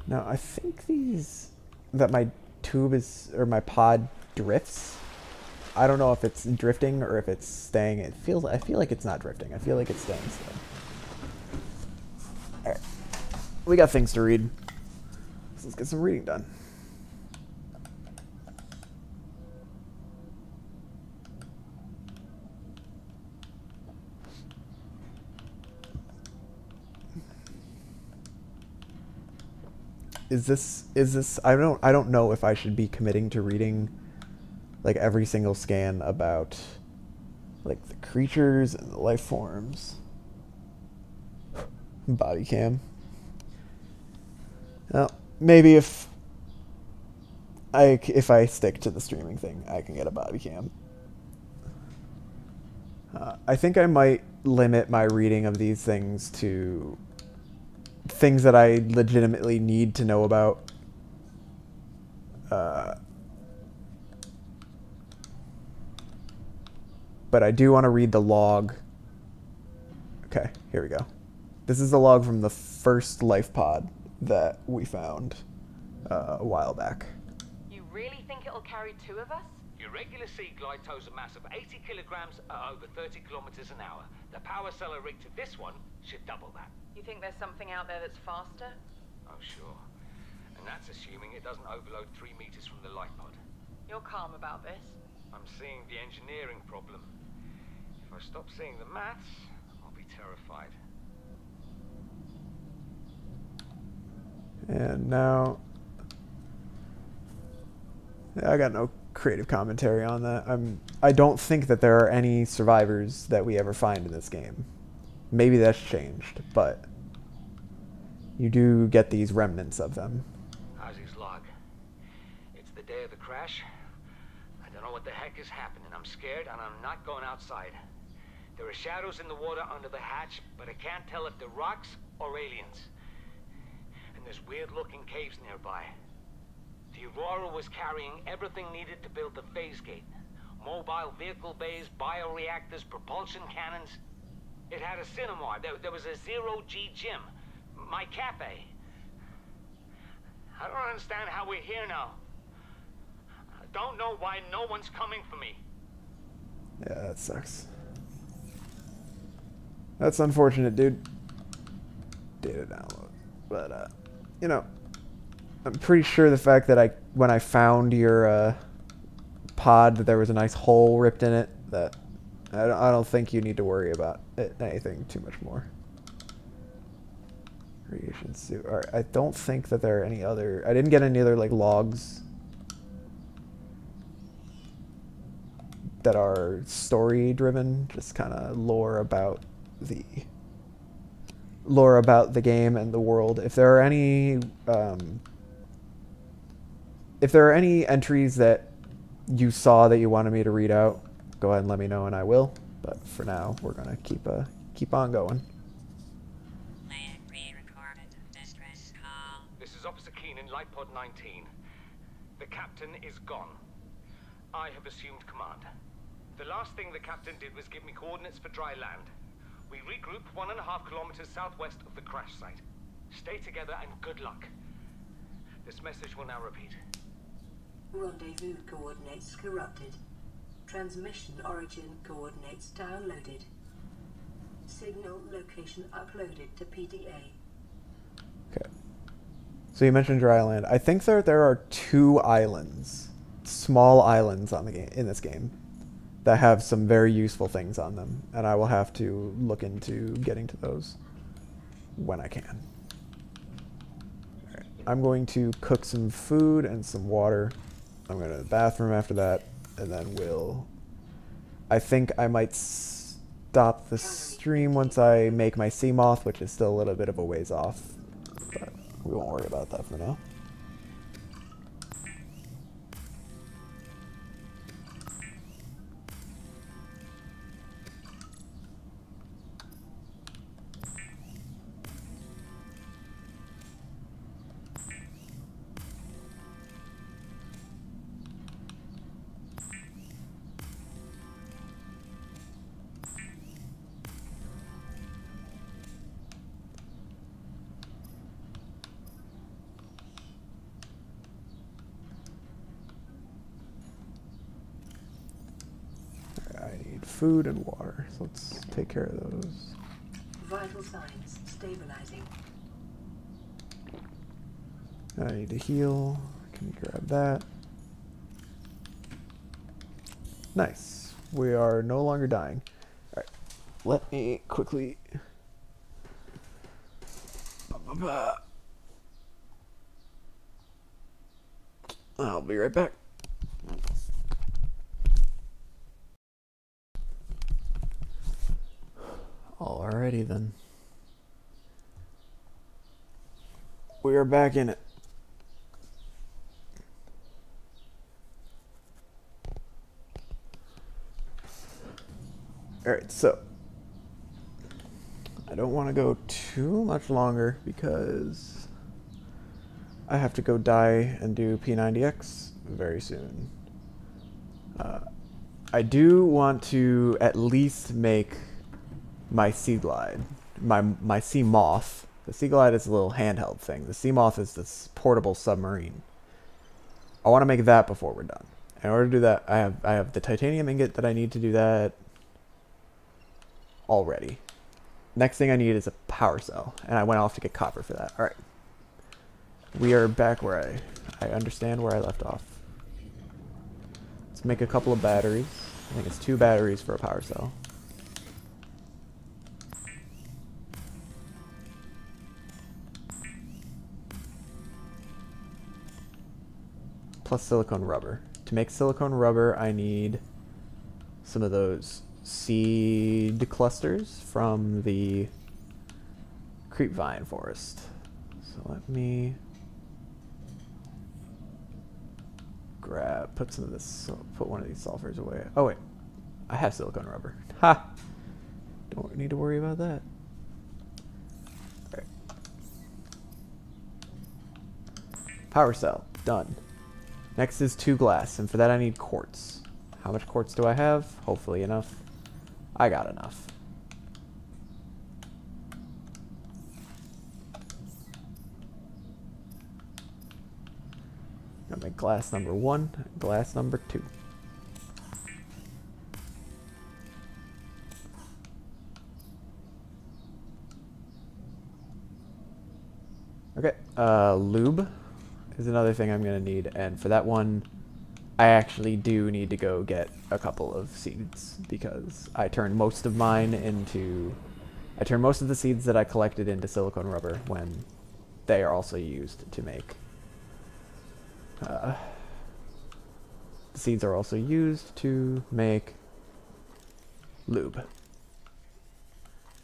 A: Now, I think that my tube is... or my pod drifts. I don't know if it's drifting or if it's staying. I feel like it's not drifting. I feel like it's staying still. Alright. We got things to read. So let's get some reading done. Is this I don't know if I should be committing to reading like every single scan about like the creatures and the life forms. Body cam. Well, maybe if I stick to the streaming thing, I can get a body cam. I think I might limit my reading of these things to things that I legitimately need to know about. But I do want to read the log. Okay, here we go. This is the log from the first life pod that we found a while back.
C: You really think it'll carry two of us?
D: Your regular sea glide tows a mass of 80 kilograms at over 30 kilometers an hour. The power cellar rig to this one should double that.
C: You think there's something out there that's faster?
D: Oh, sure. And that's assuming it doesn't overload 3 meters from the life pod.
C: You're calm about this?
D: I'm seeing the engineering problem. If I stop seeing the maths, I'll be terrified.
A: And now... I got no creative commentary on that. I don't think that there are any survivors that we ever find in this game. Maybe that's changed, but you do get these remnants of them.
D: How's his log? It's the day of the crash. I don't know what the heck is happening. I'm scared and I'm not going outside. There are shadows in the water under the hatch, but I can't tell if they're rocks or aliens. And there's weird-looking caves nearby. The Aurora was carrying everything needed to build the phase gate. Mobile vehicle bays, bioreactors, propulsion cannons. It had a cinema. There was a zero-G gym. My cafe. I don't understand how we're here now. I don't know why no one's coming for me.
A: Yeah, that sucks. That's unfortunate, dude. Data download. But, you know, I'm pretty sure the fact that when I found your pod, that there was a nice hole ripped in it, that I don't think you need to worry about anything too much more. Radiation suit. Alright, I don't think that there are any other... I didn't get any other, like, logs that are story-driven, just kind of lore about the game and the world. If there are any entries that you saw that you wanted me to read out, go ahead and let me know and I will. But for now, we're gonna keep on going.
D: This is Officer Keen in Lightpod 19. The captain is gone. I have assumed command. The last thing the captain did was give me coordinates for dry land. We regroup 1.5 kilometers southwest of the crash site. Stay together and good luck. This message will now repeat.
B: Rendezvous coordinates corrupted. Transmission origin coordinates downloaded. Signal location uploaded to PDA.
A: Okay. So you mentioned dry land. I think there are 2 islands, small islands on the game in this game, that have some very useful things on them, and I will have to look into getting to those when I can. All right. I'm going to cook some food and some water. I'm going to the bathroom after that, and then I think I might stop the stream once I make my sea moth, which is still a little bit of a ways off, but we won't worry about that for now. Food and water, so let's take care of those.
B: Vital signs stabilizing.
A: I need to heal. Can you grab that? Nice. We are no longer dying. Alright, let me quickly... I'll be right back. Alrighty then. We are back in it. Alright, so I don't want to go too much longer because I have to go die and do P90X very soon. I do want to at least make my sea glide, my sea moth. The sea glide is a little handheld thing. The sea moth is this portable submarine. I want to make that before we're done. In order to do that, I have the titanium ingot that I need to do that already. Next thing I need is a power cell, and I went off to get copper for that. All right, we are back where I understand where I left off. Let's make a couple of batteries. I think it's 2 batteries for a power cell. Plus silicone rubber. To make silicone rubber, I need some of those seed clusters from the creepvine forest. So let me put some of this, put one of these sulfurs away. Oh wait, I have silicone rubber. Ha! Don't need to worry about that. All right. Power cell, done. Next is 2 glass, and for that I need quartz. How much quartz do I have? Hopefully enough. I got enough. gonna make glass number 1, glass number 2. Okay, lube is another thing I'm gonna need, and for that one, I actually do need to go get a couple of seeds, because I turned most of mine into... I turned most of the seeds that I collected into silicone rubber when they are also used to make... the seeds are also used to make lube.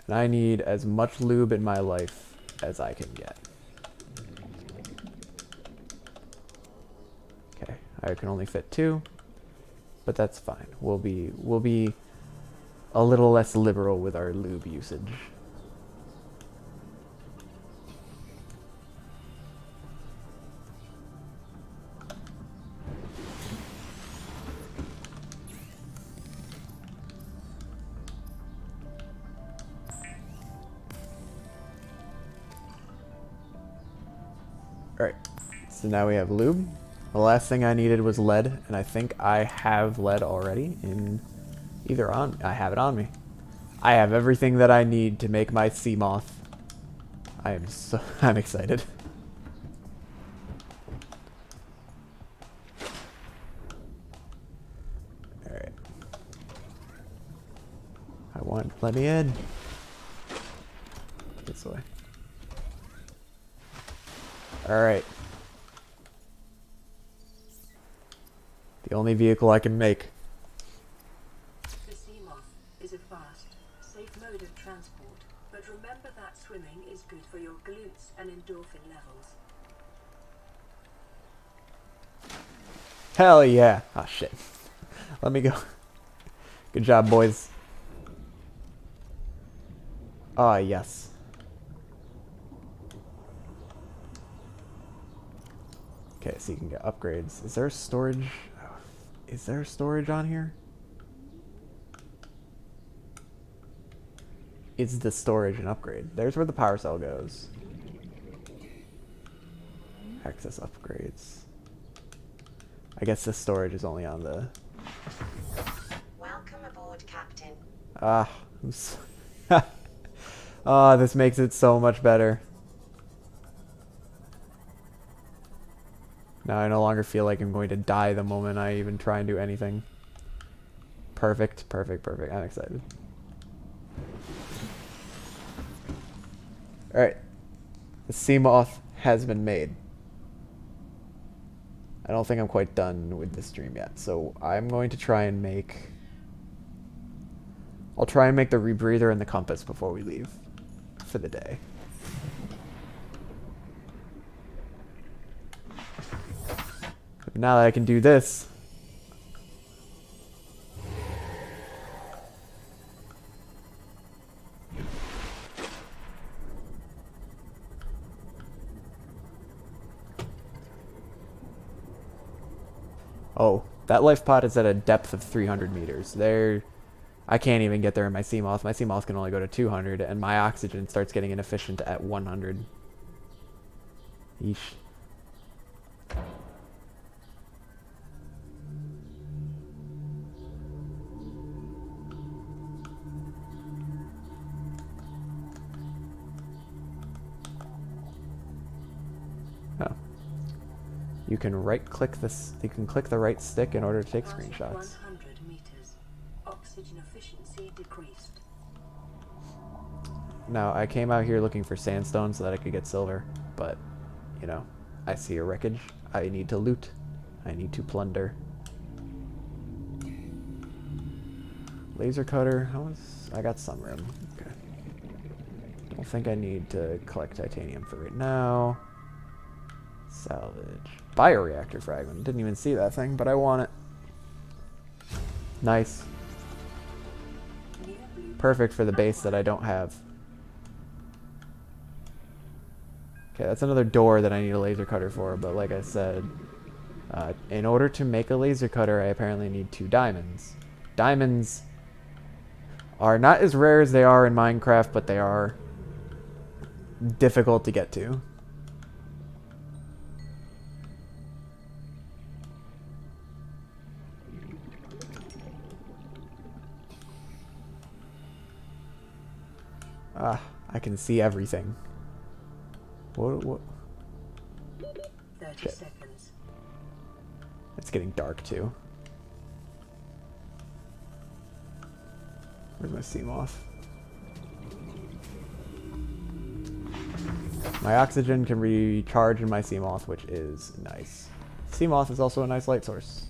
A: And I need as much lube in my life as I can get. Okay, I can only fit 2, but that's fine. We'll be a little less liberal with our lube usage. Alright, so now we have lube. The last thing I needed was lead, and I think I have lead already in either on... I have it on me. I have everything that I need to make my sea moth. I'm excited. Alright. Let me in. This way. Alright. The only vehicle I can make.
B: The sea moth is a fast, safe mode of transport, but remember that swimming is good for your glutes and endorphin levels.
A: Hell yeah. Ah, shit. Let me go. Good job, boys. Ah, yes. Okay, so you can get upgrades. Is there storage? Is there storage on here? It's the storage and upgrade. There's where the power cell goes. Access upgrades. I guess the storage is only on the...
F: Welcome aboard, Captain.
A: Ah, ah, this makes it so much better. Now I no longer feel like I'm going to die the moment I even try and do anything. Perfect, perfect, perfect. I'm excited. Alright. The sea moth has been made. I don't think I'm quite done with this stream yet, so I'm going to try and make... I'll try and make the rebreather and the compass before we leave for the day. But now that I can do this... Oh, that life pod is at a depth of 300 meters. I can't even get there in my Seamoth. My Seamoth can only go to 200, and my oxygen starts getting inefficient at 100. Yeesh. Oh. You can right-click this. You can click the right stick in order to take screenshots.
B: 100 meters. Oxygen efficiency decreased.
A: Now, I came out here looking for sandstone so that I could get silver, but, you know, I see a wreckage. I need to loot. I need to plunder. Laser cutter. I got some room. Okay. Don't think I need to collect titanium for right now. Salvage. Bioreactor fragment. Didn't even see that thing, but I want it. Nice. Perfect for the base that I don't have. Okay, that's another door that I need a laser cutter for, but like I said, in order to make a laser cutter, I apparently need 2 diamonds. Diamonds are not as rare as they are in Minecraft, but they are difficult to get to. Ah, I can see everything. What?
B: 30
A: Shit.
B: seconds.
A: It's getting dark too. Where's my Seamoth? My oxygen can recharge in my Seamoth, which is nice. Seamoth is also a nice light source.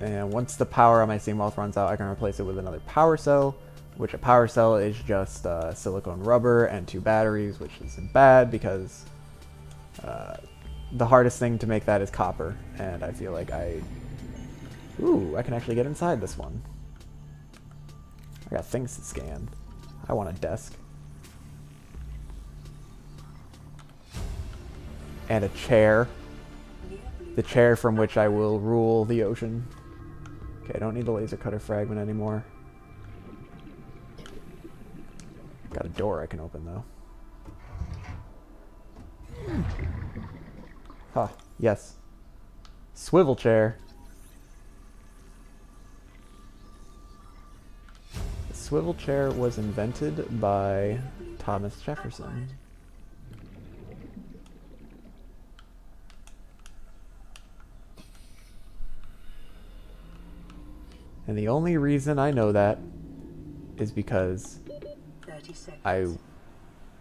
A: And once the power on my Seamoth runs out, I can replace it with another power cell, which a power cell is just silicone rubber and 2 batteries, which isn't bad because the hardest thing to make that is copper, and I feel like Ooh, I can actually get inside this one. I got things to scan. I want a desk. And a chair. The chair from which I will rule the ocean. Okay, I don't need the laser cutter fragment anymore. Got a door I can open though. Huh, yes. Swivel chair. The swivel chair was invented by Thomas Jefferson. And the only reason I know that is because
B: 30 seconds.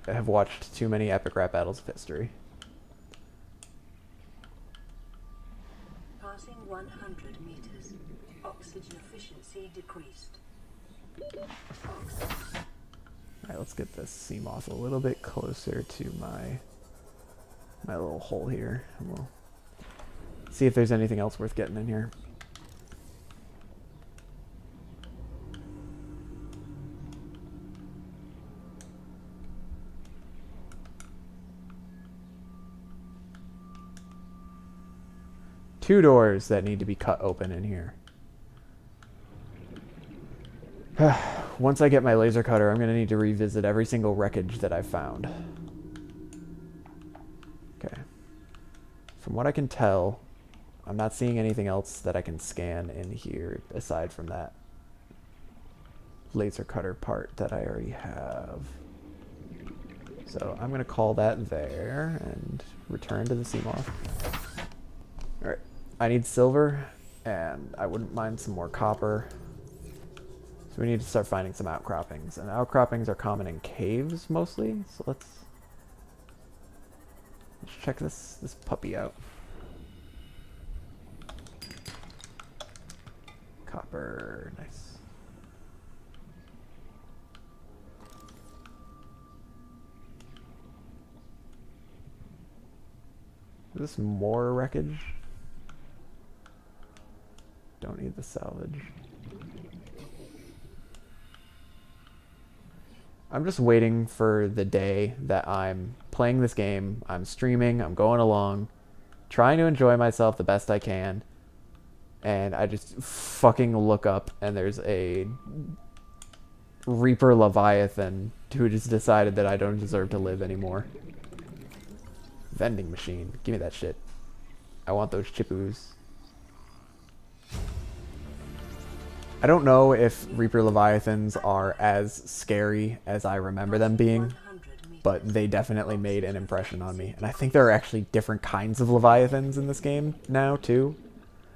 A: I have watched too many epic rap battles of history.
B: Passing 100 meters. Oxygen efficiency decreased.
A: Alright, let's get this Seamoth a little bit closer to my little hole here. And we'll see if there's anything else worth getting in here. Two doors that need to be cut open in here. Once I get my laser cutter, I'm going to need to revisit every single wreckage that I've found. Okay. From what I can tell, I'm not seeing anything else that I can scan in here aside from that laser cutter part that I already have. So I'm going to call that there and return to the Seamoth. Alright. I need silver, and I wouldn't mind some more copper. So we need to start finding some outcroppings. And outcroppings are common in caves, mostly. So let's check this puppy out. Copper, nice. Is this more wreckage? Don't need the salvage. I'm just waiting for the day that I'm playing this game, I'm streaming, I'm going along, trying to enjoy myself the best I can, and I just fucking look up and there's a Reaper Leviathan who just decided that I don't deserve to live anymore. Vending machine. Give me that shit. I want those chippoos. I don't know if Reaper Leviathans are as scary as I remember them being, but they definitely made an impression on me. And I think there are actually different kinds of Leviathans in this game now, too.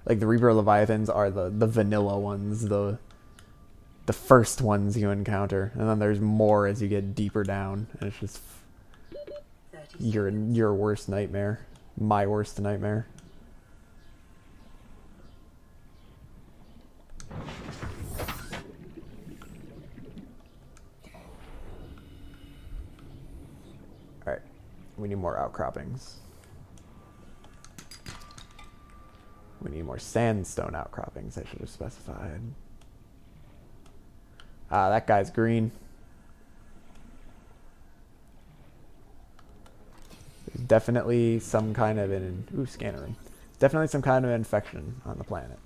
A: Like, the Reaper Leviathans are the vanilla ones, the first ones you encounter. And then there's more as you get deeper down. And it's just your worst nightmare. My worst nightmare. Alright, we need more outcroppings. We need more sandstone outcroppings, I should have specified. Ah, that guy's green. There's definitely some kind of scanner room. Definitely some kind of infection on the planet.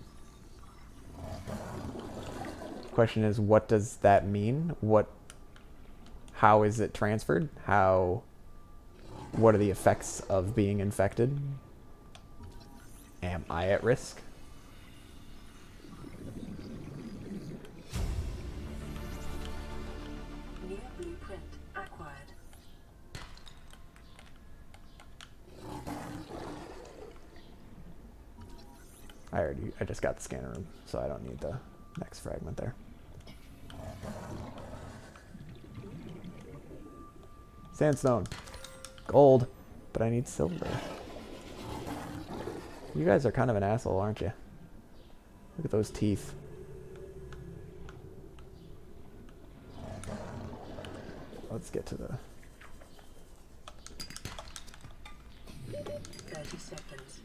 A: Question is, what does that mean? How is it transferred? What are the effects of being infected? Am I at risk? I just got the scanner room, so I don't need the next fragment there. Sandstone. Gold. But I need silver. You guys are kind of an asshole, aren't you? Look at those teeth. Let's get to the...
B: 30 seconds.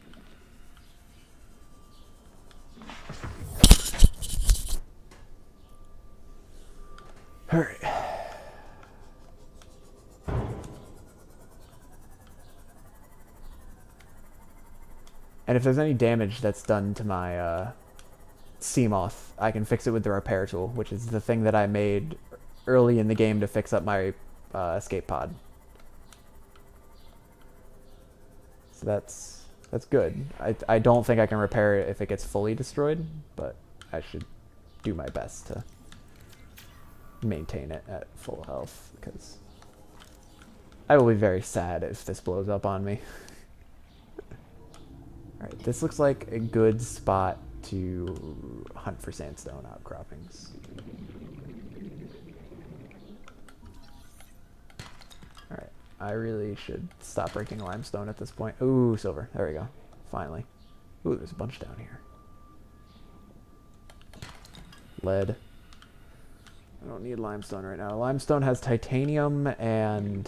A: Hurry. And if there's any damage that's done to my Seamoth, I can fix it with the repair tool, which is the thing that I made early in the game to fix up my escape pod. So that's good. I don't think I can repair it if it gets fully destroyed, but I should do my best to maintain it at full health, because I will be very sad if this blows up on me. Alright, this looks like a good spot to hunt for sandstone outcroppings. Alright, I really should stop breaking limestone at this point. Ooh, silver. There we go. Finally. Ooh, there's a bunch down here. Lead. I don't need limestone right now. Limestone has titanium and...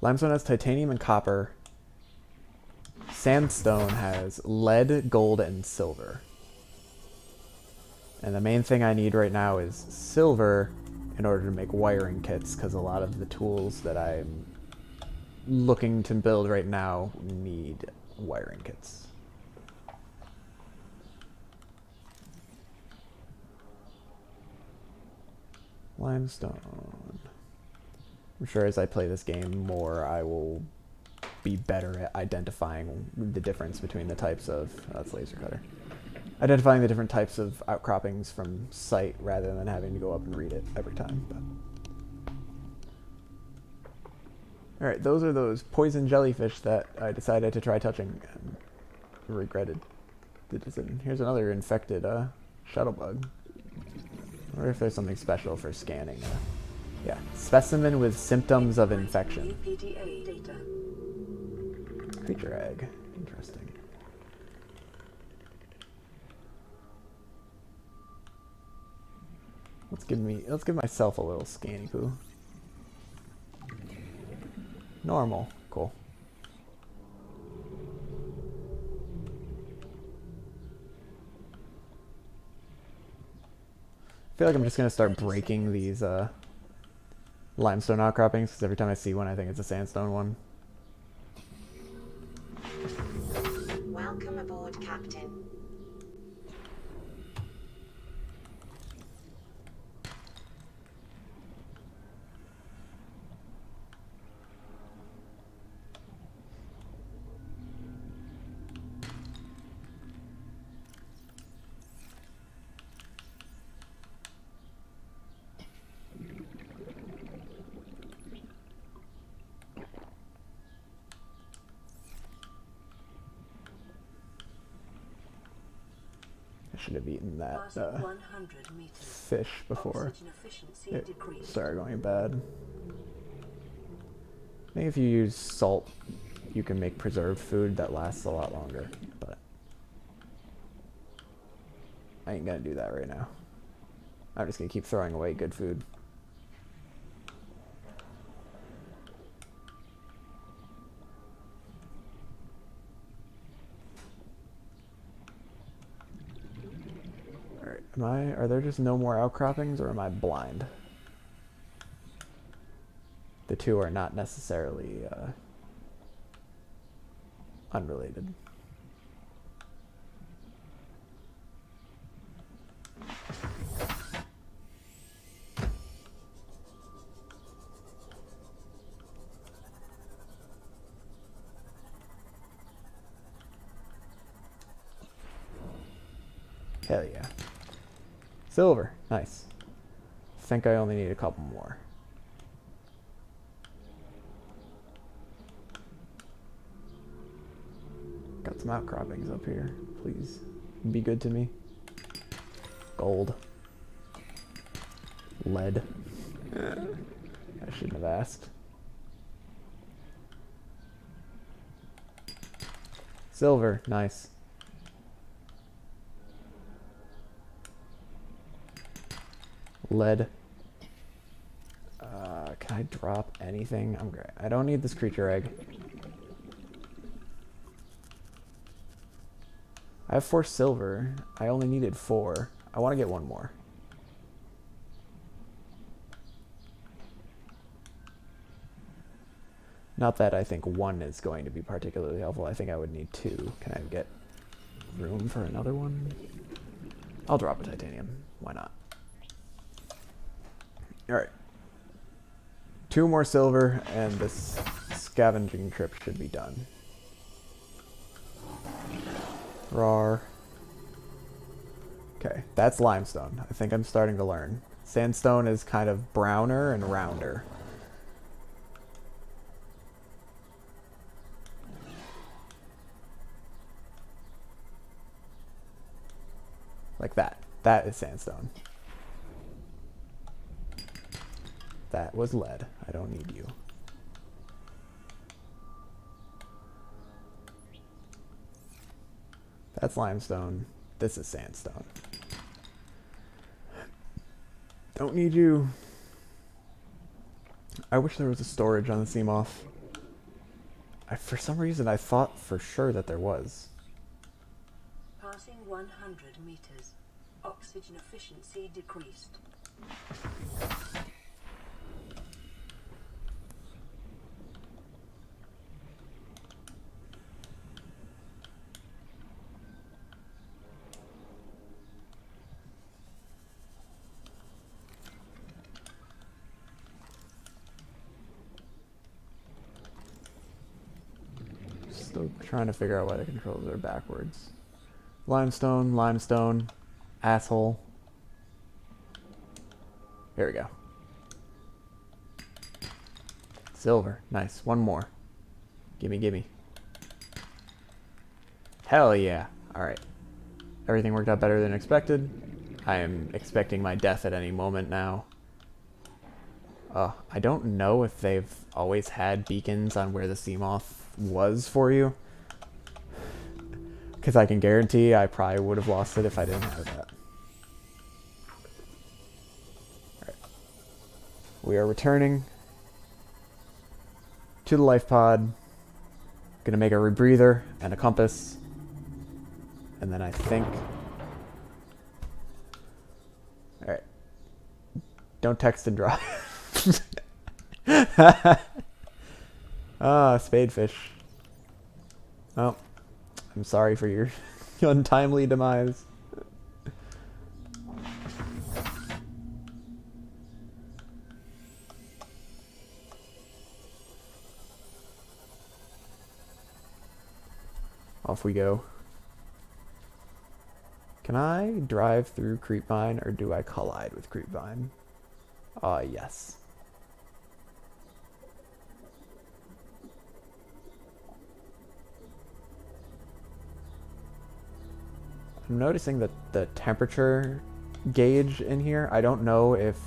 A: Limestone has titanium and copper. Sandstone has lead, gold, and silver. And the main thing I need right now is silver in order to make wiring kits, because a lot of the tools that I'm looking to build right now need wiring kits. Limestone. I'm sure as I play this game more, I will be better at identifying the difference between the types of... Oh, that's laser cutter. Identifying the different types of outcroppings from sight rather than having to go up and read it every time. Alright, those are those poison jellyfish that I decided to try touching and regretted the decision. Here's another infected shuttlebug. I wonder if there's something special for scanning. Yeah, specimen with symptoms of infection.
B: PDA data.
A: Creature egg. Interesting. Let's give myself a little scanny poo. Normal. Cool. I feel like I'm just gonna start breaking these limestone outcroppings, because every time I see one I think it's a sandstone one.
F: Welcome aboard, Captain.
A: Should have eaten that
B: Passing 100 meters.
A: fish before
B: Oxygen efficiency
A: it
B: decreased.
A: started going bad. Maybe if you use salt, you can make preserved food that lasts a lot longer, but I ain't gonna do that right now. I'm just gonna keep throwing away good food. Are there just no more outcroppings, or am I blind? The two are not necessarily unrelated. Hell yeah. Silver. Nice. I think I only need a couple more. Got some outcroppings up here. Please be good to me. Gold. Lead. I shouldn't have asked. Silver. Nice. Lead. Can I drop anything? I'm great. I don't need this creature egg. I have 4 silver. I only needed 4. I want to get 1 more. Not that I think 1 is going to be particularly helpful. I think I would need 2. Can I get room for another one? I'll drop a titanium. Why not? Alright. 2 more silver, and this scavenging trip should be done. Rawr. Okay, that's limestone. I think I'm starting to learn. Sandstone is kind of browner and rounder. Like that. That is sandstone. That was lead. I don't need you. That's limestone. This is sandstone. Don't need you. I wish there was a storage on the Seamoth. For some reason, I thought for sure that there was.
B: Passing 100 meters. Oxygen efficiency decreased.
A: Still trying to figure out why the controls are backwards. Limestone, limestone, asshole. Here we go. Silver, nice. 1 more. Gimme, gimme. Hell yeah. Alright. Everything worked out better than expected. I am expecting my death at any moment now. I don't know if they've always had beacons on where the Seamoth was for you. Because I can guarantee I probably would have lost it if I didn't have that. Alright. We are returning to the life pod. Gonna make a rebreather and a compass. And then I think... Alright. Don't text and drive. Ah, spadefish. Oh, I'm sorry for your untimely demise. Off we go. Can I drive through Creepvine, or do I collide with Creepvine? Yes. I'm noticing that the temperature gauge in here, I don't know if...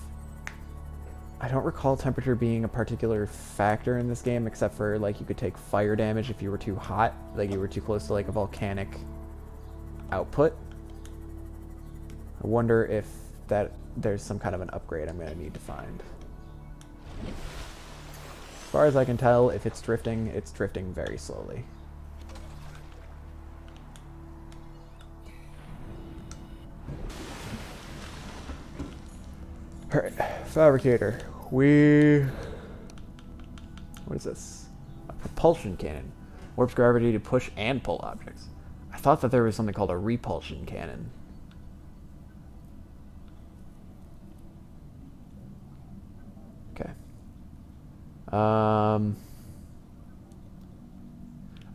A: I don't recall temperature being a particular factor in this game, except for, like, you could take fire damage if you were too hot, like you were too close to, like, a volcanic output. I wonder if there's some kind of an upgrade I'm going to need to find. As far as I can tell, if it's drifting very slowly. Alright, fabricator. What is this? A propulsion cannon. Warps gravity to push and pull objects. I thought that there was something called a repulsion cannon. Okay. I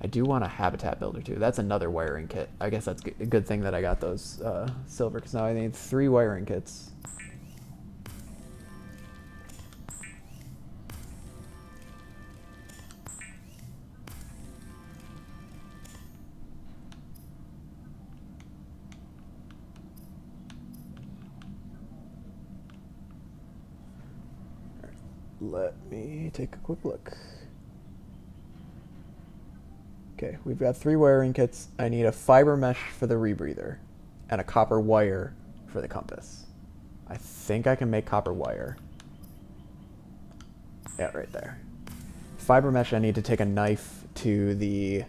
A: do want a habitat builder too. That's another wiring kit. I guess that's a good thing that I got those silver, because now I need 3 wiring kits. Let me take a quick look. Okay, we've got 3 wiring kits. I need a fiber mesh for the rebreather and a copper wire for the compass. I think I can make copper wire. Yeah, right there. Fiber mesh, I need to take a knife to the...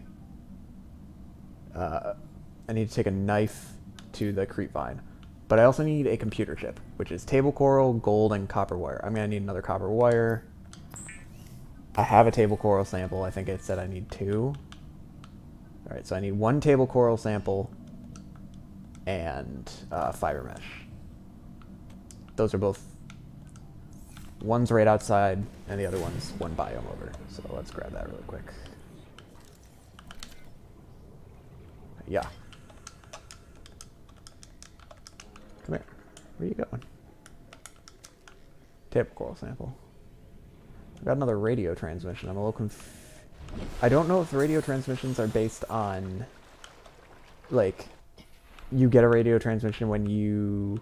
A: creep vine. But I also need a computer chip, which is table coral, gold, and copper wire. I'm going to need another copper wire. I have a table coral sample. I think it said I need 2. Alright, so I need 1 table coral sample and fiber mesh. Those are both... One's right outside, and the other one's 1 biome over. So let's grab that really quick. Yeah. Come here. Where are you going? Table coral sample. I've got another radio transmission. I'm a little I don't know if the radio transmissions are based on, like, you get a radio transmission when you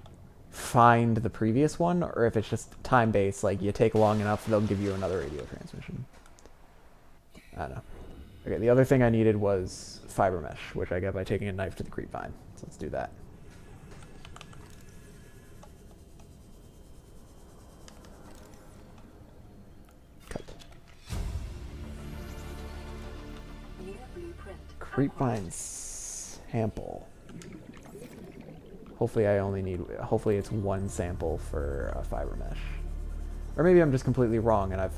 A: find the previous one, or if it's just time-based, like, you take long enough, they'll give you another radio transmission. I don't know. Okay, the other thing I needed was fiber mesh, which I get by taking a knife to the creep vine. So let's do that. Cut. Creep vine sample. Hopefully hopefully it's 1 sample for fiber mesh. Or maybe I'm just completely wrong and I've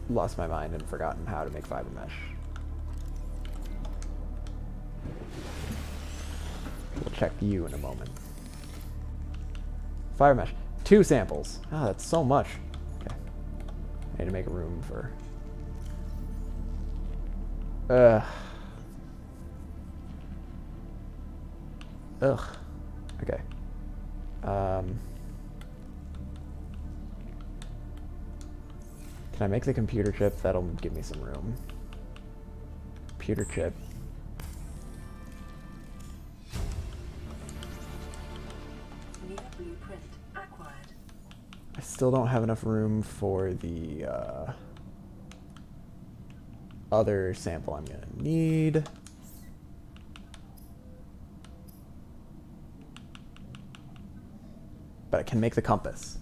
A: lost my mind and forgotten how to make fiber mesh. We'll check you in a moment. Fiber mesh. 2 samples. Ah, that's so much. Okay. I need to make room for... Ugh. Okay. Can I make the computer chip? That'll give me some room. Computer chip. I still don't have enough room for the other sample I'm gonna need. But I can make the compass.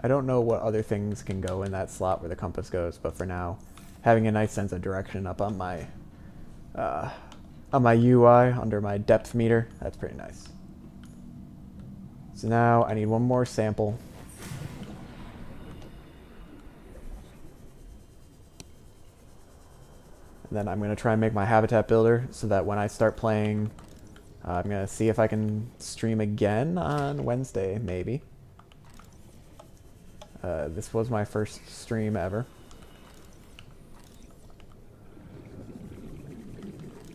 A: I don't know what other things can go in that slot where the compass goes, but for now, having a nice sense of direction up on my UI under my depth meter, that's pretty nice. So now I need 1 more sample. And then I'm going to try and make my habitat builder so that when I start playing, I'm going to see if I can stream again on Wednesday, maybe. This was my first stream ever.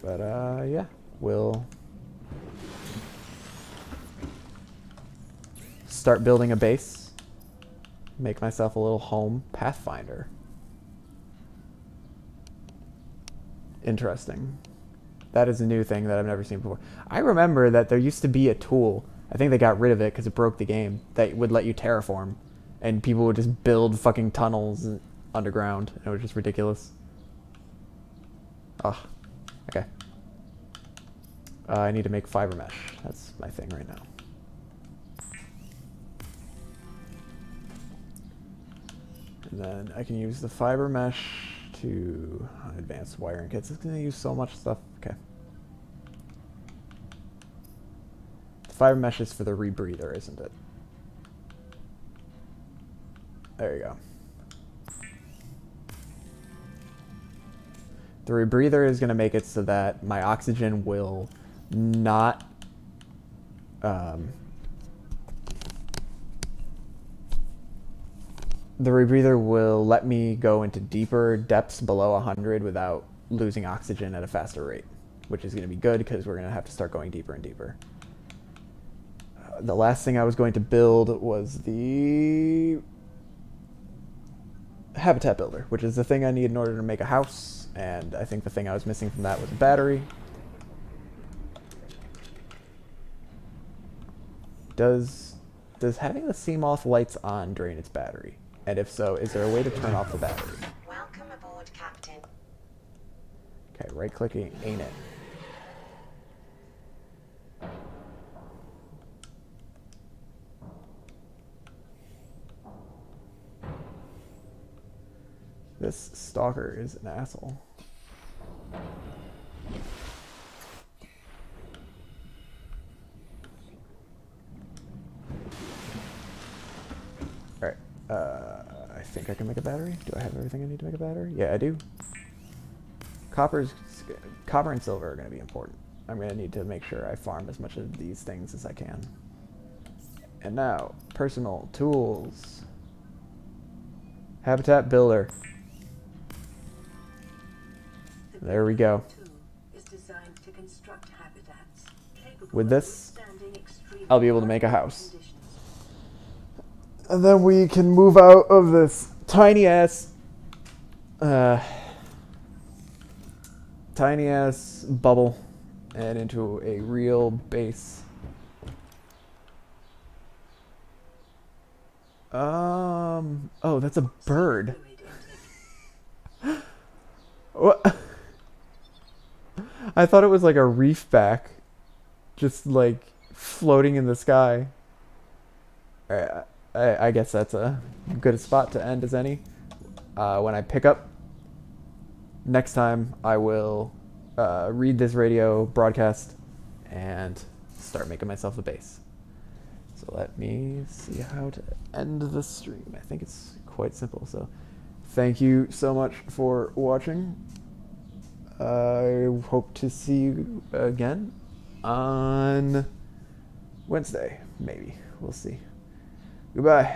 A: But, yeah, we'll start building a base, make myself a little home Pathfinder. Interesting. That is a new thing that I've never seen before. I remember that there used to be a tool, I think they got rid of it because it broke the game, that would let you terraform. And people would just build fucking tunnels underground. It was just ridiculous. Oh, okay. I need to make fiber mesh. That's my thing right now. And then I can use the fiber mesh to advanced wiring kits. It's going to use so much stuff. Okay. The fiber mesh is for the rebreather, isn't it? There you go. The rebreather is going to make it so that my oxygen will not... the rebreather will let me go into deeper depths below 100 without losing oxygen at a faster rate, which is going to be good because we're going to have to start going deeper and deeper. The last thing I was going to build was the habitat builder, which is the thing I need in order to make a house, and I think the thing I was missing from that was a battery. Does having the sea moth lights on drain its battery? And if so, is there a way to turn off the battery?
F: Welcome aboard, Captain.
A: Okay, right-clicking ain't it. This stalker is an asshole. Alright, I think I can make a battery. Do I have everything I need to make a battery? Yeah, I do. Copper and silver are going to be important. I'm going to need to make sure I farm as much of these things as I can. And now, personal tools. Habitat builder. There we go. With this, I'll be able to make a house. And then we can move out of this tiny ass bubble and into a real base. Oh, that's a bird. What? I thought it was like a reef back, just like floating in the sky. Alright, I guess that's a good spot to end as any. When I pick up next time, I will read this radio broadcast and start making myself a base. So let me see how to end the stream. I think it's quite simple. So thank you so much for watching. I hope to see you again on Wednesday, maybe. We'll see. Goodbye.